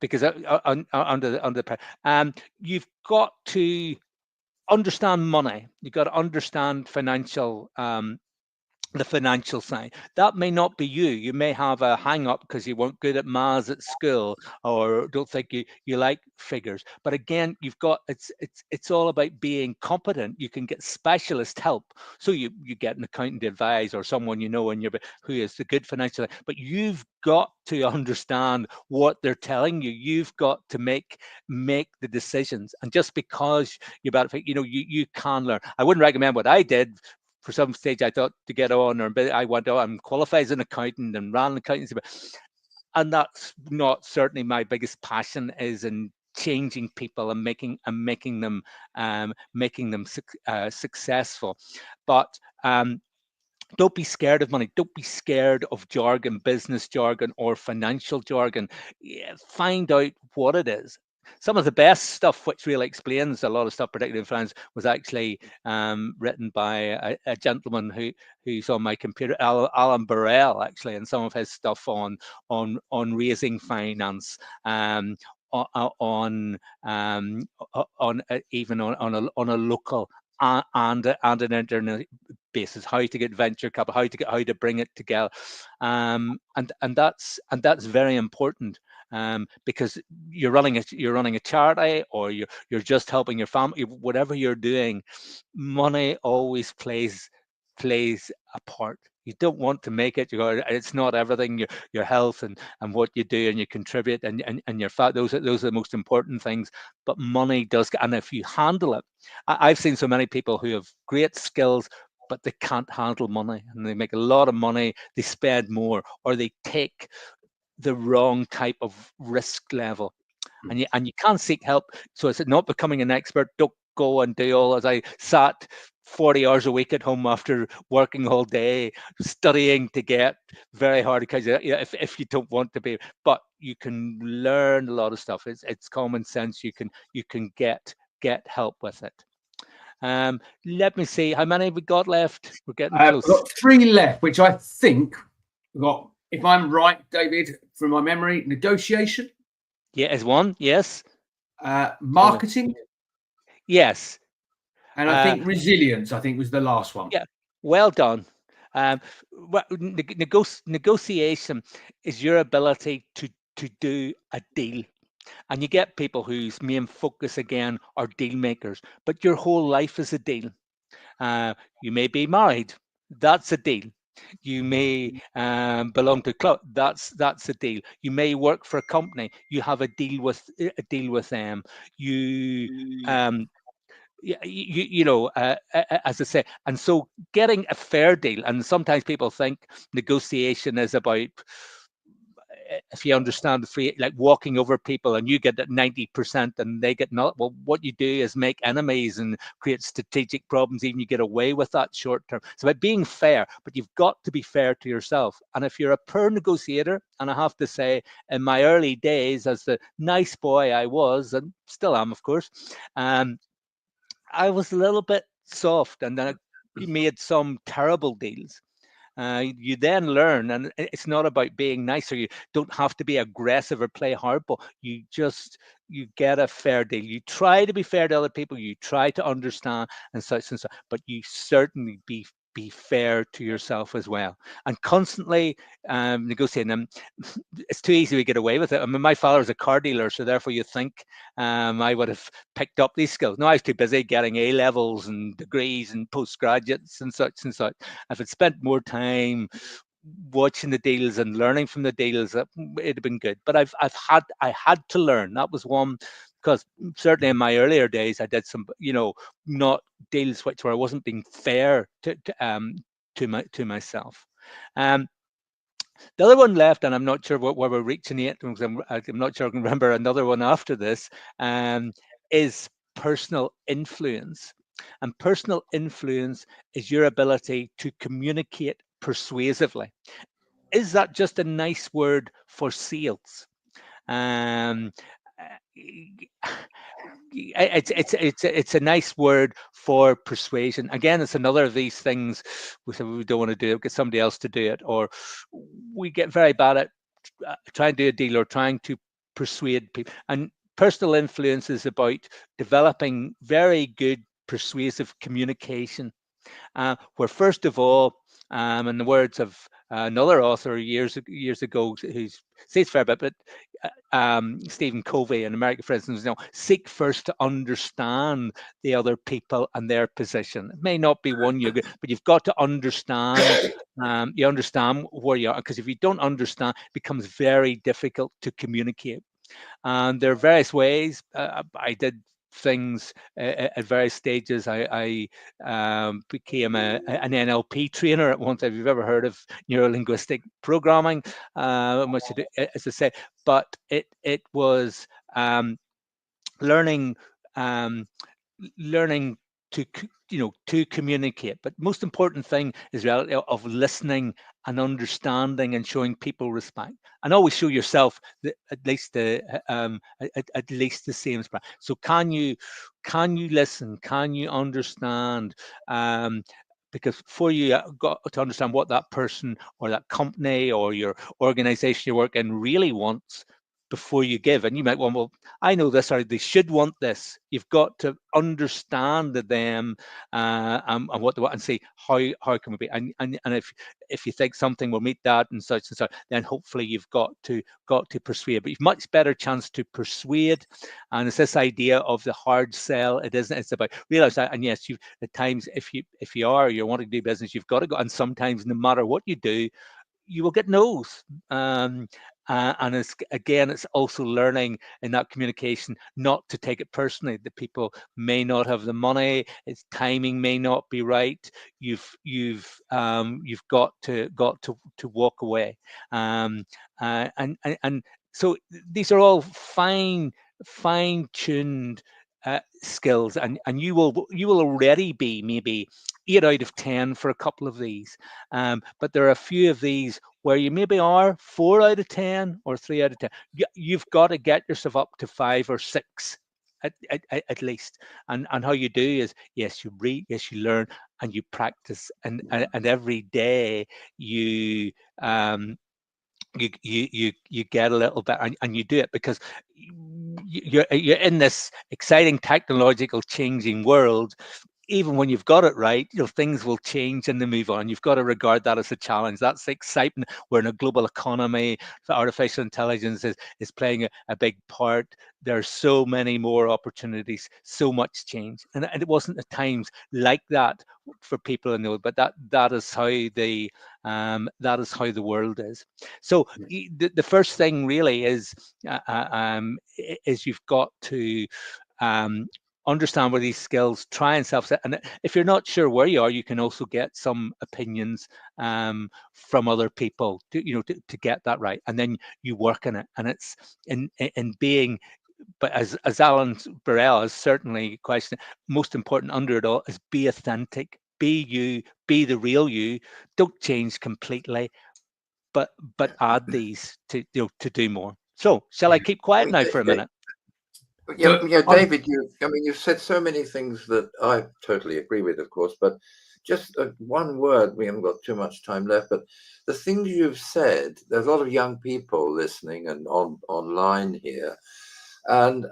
because under the you've got to understand money. You've got to understand the financial side. That may not be you. You may have a hang up because you weren't good at maths at school, or don't think you like figures. But again, you've got it's all about being competent. You can get specialist help. So you get an accountant to advise, or someone who is the good financial, but you've got to understand what they're telling you. You've got to make the decisions. And just because you're about to, you can learn. I wouldn't recommend what I did. For some stage, I thought to get on, or I went on and qualified as an accountant and ran an accountancy, and that's not certainly my biggest passion, is in changing people and making them successful. But Don't be scared of money. Don't be scared of jargon, business jargon or financial jargon. Find out what it is. Some of the best stuff, which really explains a lot of stuff, particularly in finance, was actually written by a gentleman who's on my computer, Alan Barrell, actually, and some of his stuff on raising finance, on even on a local and an internet basis, how to get venture capital, how to bring it together, and that's very important, because you're running a charity, or you're just helping your family. Whatever you're doing, money always plays a part. You don't want to make it. It's not everything. Your health and what you do, and you contribute, and your fat. Those are the most important things. But money does, and if you handle it, I've seen so many people who have great skills, but they can't handle money, and they make a lot of money. They spend more, or they take the wrong type of risk level, and you can't seek help. So it's not becoming an expert. Don't go and do all as I sat 40 hours a week at home after working all day, studying to get very hard, because if you don't want to be, but you can learn a lot of stuff. It's common sense. You can get help with it. Let me see, how many we got left? We're getting close. We've got 3 left, which I think we've got, if I'm right, David, from my memory, negotiation. Yeah, is one. Yes. Marketing. Yes. And I think resilience, I think, was the last one. Yeah, well done. Negotiation is your ability to do a deal. And you get people whose main focus, again, are deal makers, but your whole life is a deal. You may be married, that's a deal. You may belong to a club, that's a deal. You may work for a company, you have a deal with them. You as I say, and so getting a fair deal. And sometimes people think negotiation is about, if you understand the free, like walking over people and you get that 90% and they get not. Well, what you do is make enemies and create strategic problems. Even you get away with that short term. It's about being fair, but you've got to be fair to yourself. And if you're a poor negotiator, and I have to say, in my early days as the nice boy I was, and still am, of course, I was a little bit soft, and then I made some terrible deals. You then learn, and it's not about being nice, or you don't have to be aggressive or play hardball. You get a fair deal. You try to be fair to other people. You try to understand and such, but you certainly be fair to yourself as well, and constantly negotiating them. It's too easy to get away with it. I mean, my father was a car dealer, so therefore you think I would have picked up these skills. No, I was too busy getting A levels and degrees and postgraduates and such and such. If I'd spent more time watching the deals and learning from the deals, it'd have been good. But I had to learn. That was one, because certainly in my earlier days, I did some, not deals which where I wasn't being fair to myself. The other one left, and I'm not sure where we're reaching it, because I'm not sure I can remember another one after this, is personal influence. And personal influence is your ability to communicate persuasively. Is that just a nice word for sales? It's a nice word for persuasion. Again, it's another of these things we don't want to do it, get somebody else to do it, or we get very bad at trying to do a deal or trying to persuade people. And personal influence is about developing very good persuasive communication, where first of all, in the words of another author years ago, who says fair bit, but Stephen Covey, an American, for instance, seek first to understand the other people and their position. It may not be one you, but you've got to understand. You understand where you are, because if you don't understand, it becomes very difficult to communicate. And there are various ways. I did things at various stages. I became an NLP trainer at once. If you've ever heard of neuro-linguistic programming, much as I say, but it was learning to communicate. But most important thing is reality of listening and understanding and showing people respect, and always show yourself at least the same respect. So can you listen? Can you understand? Because before you got to understand what that person or that company or your organization you work in really wants, before you give, and you might well, I know this, or they should want this. You've got to understand them and what they want, and say how can we be, and if you think something will meet that and such, then hopefully you've got to persuade. But you've much better chance to persuade, and it's this idea of the hard sell. It isn't. It's about realize that, and yes, you at times if you're wanting to do business, you've got to go, and sometimes no matter what you do, you will get no's. And it's also learning in that communication not to take it personally. The people may not have the money, its timing may not be right. You've got to walk away. And so these are all fine-tuned skills, and you will already be maybe 8 out of 10 for a couple of these, but there are a few of these where you maybe are 4 out of 10 or 3 out of 10. You've got to get yourself up to 5 or 6 at least. And how you do is, yes, you read, yes, you learn, and you practice, and every day you you get a little bit, and you do it because you're in this exciting technological changing world. Even when you've got it right, things will change and they move on. You've got to regard that as a challenge. That's the excitement. We're in a global economy. Artificial intelligence is playing a big part. There are so many more opportunities, so much change, and it wasn't at times like that for people in the world. But that is how the world is. So the first thing really is you've got to understand where these skills, try and self-set. And if you're not sure where you are, you can also get some opinions from other people to get that right. And then you work in it. And it's in being, but as Alan Barrell has certainly questioned, most important under it all is be authentic, be you, be the real you. Don't change completely, but add these to do more. So shall I keep quiet now for a minute? Yeah, David, you've said so many things that I totally agree with, of course, but just one word, we haven't got too much time left, but the things you've said, there's a lot of young people listening and online here. And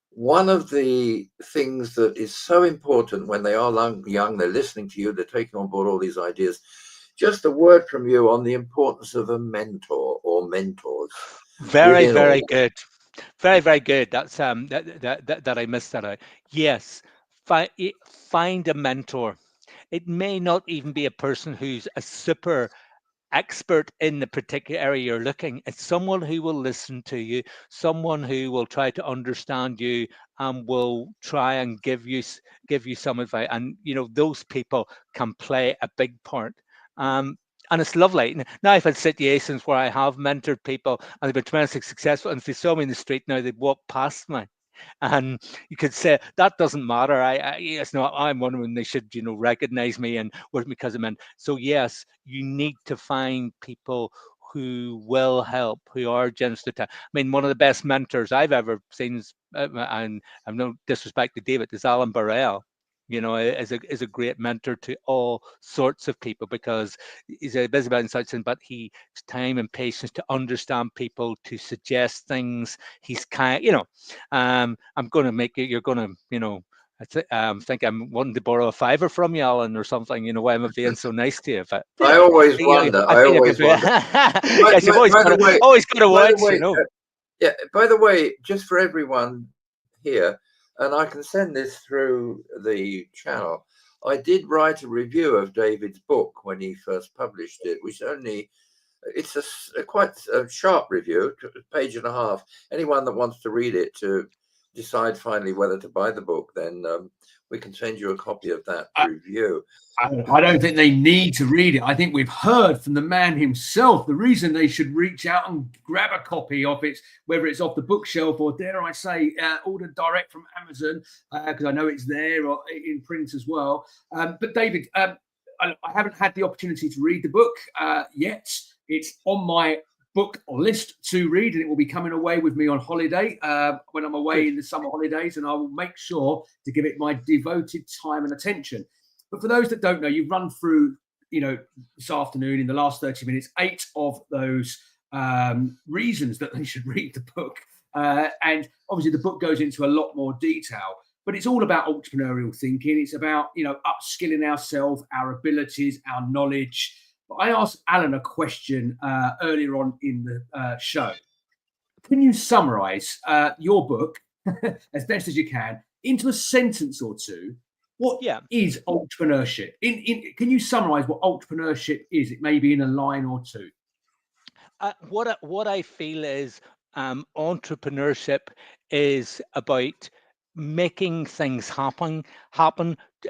one of the things that is so important when they are young, they're listening to you, they're taking on board all these ideas, just a word from you on the importance of a mentor or mentors. Very good. Very, very good. That's that I missed that out. Yes, find a mentor. It may not even be a person who's a super expert in the particular area you're looking. It's someone who will listen to you, someone who will try to understand you, and will try and give you some advice. And those people can play a big part. And it's lovely. Now I've had situations where I have mentored people and they've been tremendously successful, and if they saw me in the street now, they'd walk past me. And you could say that doesn't matter. It's not. I'm wondering they should, recognize me and work because I'm in. So yes, you need to find people who will help, who are generous to time. I mean, one of the best mentors I've ever seen, and I'm no disrespect to David, is Alan Barrell. Is a great mentor to all sorts of people, because he's a busy man and such, but he has time and patience to understand people, to suggest things. He's kind, I'm going to make it. You're going to, I think I'm wanting to borrow a $5 from you, Alan, or something. Why am I being so nice to you? But I always wonder. Yes, you've always got to watch. Yeah. By the way, just for everyone here, and I can send this through the channel, I did write a review of David's book when he first published it, which it's a quite sharp review, a page and a half. Anyone that wants to read it to decide finally whether to buy the book, then we can send you a copy of that to review. I don't think they need to read it. I think we've heard from the man himself the reason they should reach out and grab a copy of it, whether it's off the bookshelf or, dare I say, order direct from Amazon, because I know it's there, or in print as well. But David, I haven't had the opportunity to read the book yet. It's on my book list to read, and it will be coming away with me on holiday when I'm away in the summer holidays, and I will make sure to give it my devoted time and attention. But for those that don't know, you've run through, this afternoon in the last 30 minutes, 8 of those reasons that they should read the book. And obviously the book goes into a lot more detail, but it's all about entrepreneurial thinking. It's about, upskilling ourselves, our abilities, our knowledge. But I asked Alan a question earlier on in the show. Can you summarize your book as best as you can into a sentence or two? What is entrepreneurship? Can you summarize what entrepreneurship is? It may be in a line or two. What I feel is entrepreneurship is about making things happen,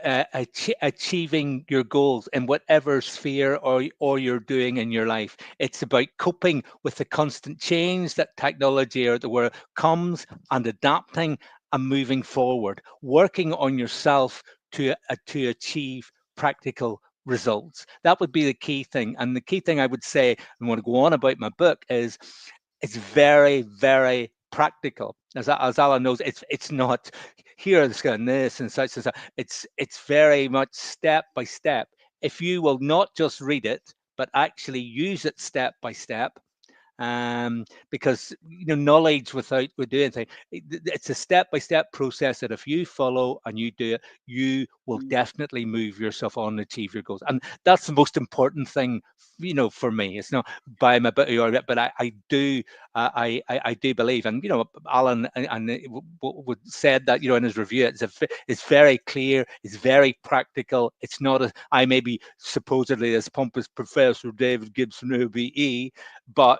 achieving your goals in whatever sphere or you're doing in your life. It's about coping with the constant change that technology or the world comes, and adapting and moving forward, working on yourself to achieve practical results. That would be the key thing. And the key thing I would say, and want to go on about my book, is it's very, very practical. As Alan knows, it's not here, this and this and such and such. It's very much step by step. If you will not just read it, but actually use it step by step, because knowledge without doing anything, it's a step-by-step process that if you follow and you do it, you will definitely move yourself on and achieve your goals. And that's the most important thing, for me. It's not buy my book, but I do believe, and Alan and would said that in his review, it's very clear, it's very practical. It's not I may be supposedly as pompous Professor David Gibson OBE, but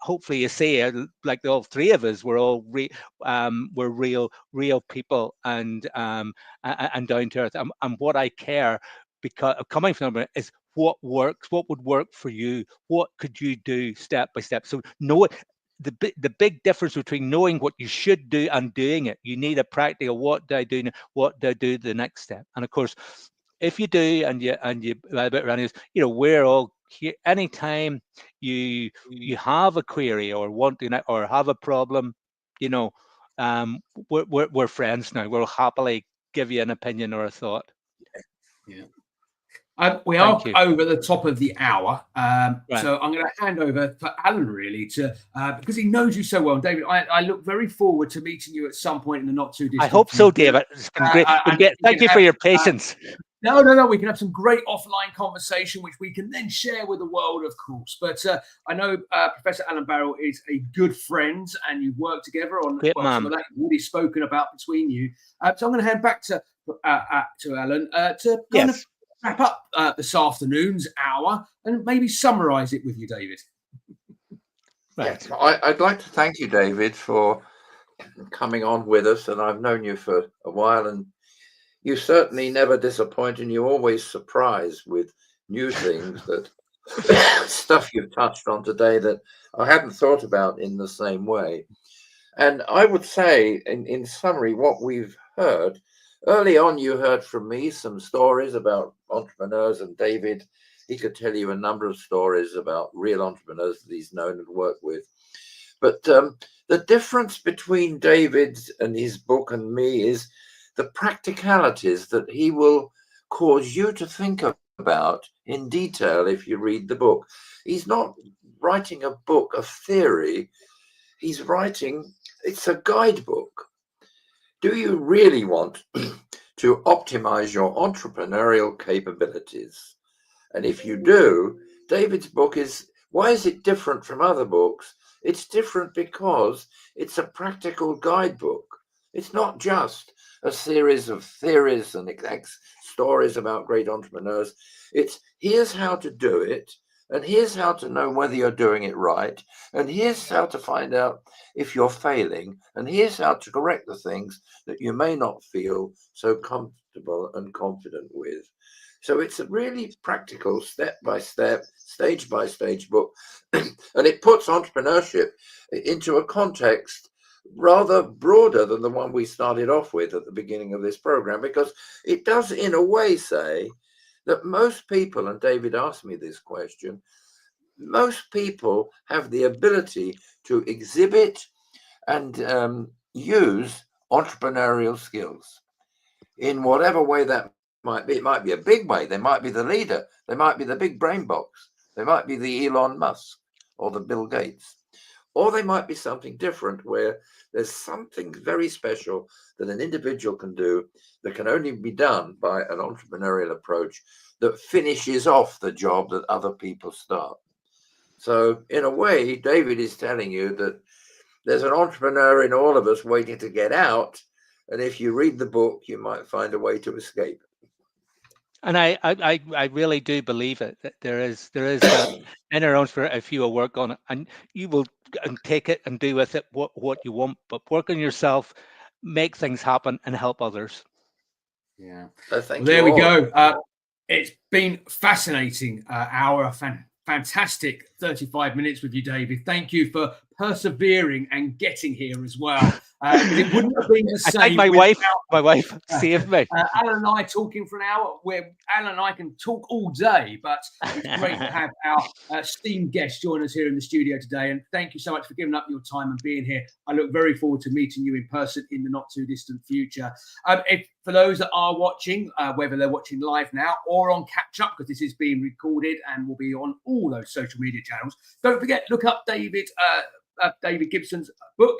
hopefully you see, like all three of us, we're all we're real people, and down to earth. And what I care, because coming from them, is what works, what would work for you, what could you do step by step. So the big difference between knowing what you should do and doing it, you need a practical, what do I do now? What do I do the next step? And of course, if you do, and you a bit around this, we're all here. Anytime you have a query or want to, or have a problem, we're friends now. We'll happily give you an opinion or a thought. Yeah. We are over the top of the hour, so I'm going to hand over to Alan, really, because he knows you so well. David, I look very forward to meeting you at some point in the not too distant future. I hope so, David. It's been great. Thank you for your patience. No. We can have some great offline conversation, which we can then share with the world, of course. But I know Professor Alan Barrell is a good friend, and you work together on some of that you've already spoken about between you. So I'm going to hand back to Alan to kind of wrap up this afternoon's hour and maybe summarize it with you, David. Right. I'd like to thank you, David, for coming on with us. And I've known you for a while, and you certainly never disappoint, and you always surprise with new things, that stuff you've touched on today that I hadn't thought about in the same way. And I would say, in summary, what we've heard, early on, you heard from me some stories about entrepreneurs, and David, he could tell you a number of stories about real entrepreneurs that he's known and worked with. But the difference between David and his book and me is the practicalities that he will cause you to think about in detail if you read the book. He's not writing a book of theory. He's writing, it's a guidebook. Do you really want to optimize your entrepreneurial capabilities? And if you do, David's book why is it different from other books? It's different because it's a practical guidebook. It's not just a series of theories and stories about great entrepreneurs. It's here's how to do it, And here's how to know whether you're doing it right. And here's how to find out if you're failing. And here's how to correct the things that you may not feel so comfortable and confident with. So it's a really practical, step-by-step, stage-by-stage book. And it puts entrepreneurship into a context rather broader than the one we started off with at the beginning of this program, because it does in a way say that most people, and David asked me this question, most people have the ability to exhibit and use entrepreneurial skills in whatever way that might be. It might be a big way. They might be the leader. They might be the big brain box. They might be the Elon Musk or the Bill Gates. Or they might be something different, where there's something very special that an individual can do that can only be done by an entrepreneurial approach that finishes off the job that other people start. So in a way, David is telling you that there's an entrepreneur in all of us waiting to get out. And if you read the book, you might find a way to escape. And I really do believe it, that there is that inner entrepreneur, if you will work on it, and you will take it and do with it what you want, but work on yourself, make things happen, and help others. Yeah. Thank There you we all. go. It's been fascinating hour, fantastic 35 minutes with you, David. Thank you for persevering and getting here as well. It wouldn't have been the same. I think my wife saved me. Alan and I talking for an hour, where Alan and I can talk all day, but it's great to have our esteemed guest join us here in the studio today. And thank you so much for giving up your time and being here. I look very forward to meeting you in person in the not too distant future. For those that are watching, whether they're watching live now or on catch up, because this is being recorded and will be on all those social media channels, don't forget, look up David Gibson's book,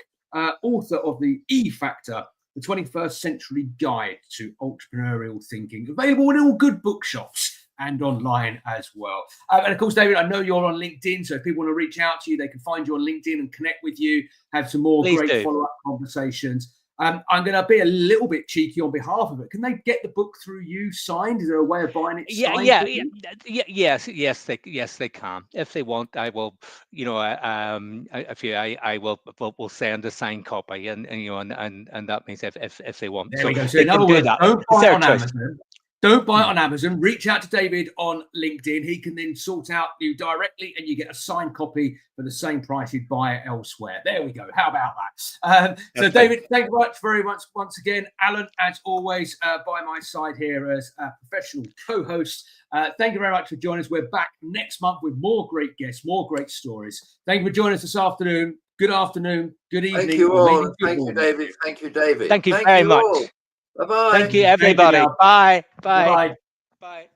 author of the E Factor, the 21st Century Guide to Entrepreneurial Thinking, available in all good bookshops and online as well. And of course, David, I know you're on LinkedIn, so if people want to reach out to you, they can find you on LinkedIn and connect with you, have some more great follow-up conversations. I'm going to be a little bit cheeky on behalf of it. Can they get the book through you signed? Is there a way of buying it signed? Yes, they can. If they want, I will. I will send a signed copy, and that means if they want. There we go. So in other words, don't buy it on Amazon. Don't buy it on Amazon. Reach out to David on LinkedIn. He can then sort out you directly, and you get a signed copy for the same price you'd buy it elsewhere. There we go. How about that? So, David, thank you very much once again. Alan, as always, by my side here as a professional co-host. Thank you very much for joining us. We're back next month with more great guests, more great stories. Thank you for joining us this afternoon. Good afternoon. Good evening. Thank you all. Thank you, David. Thank you, David. Thank you very much. Bye-bye. Thank you, everybody. Bye. Bye. Bye. Bye.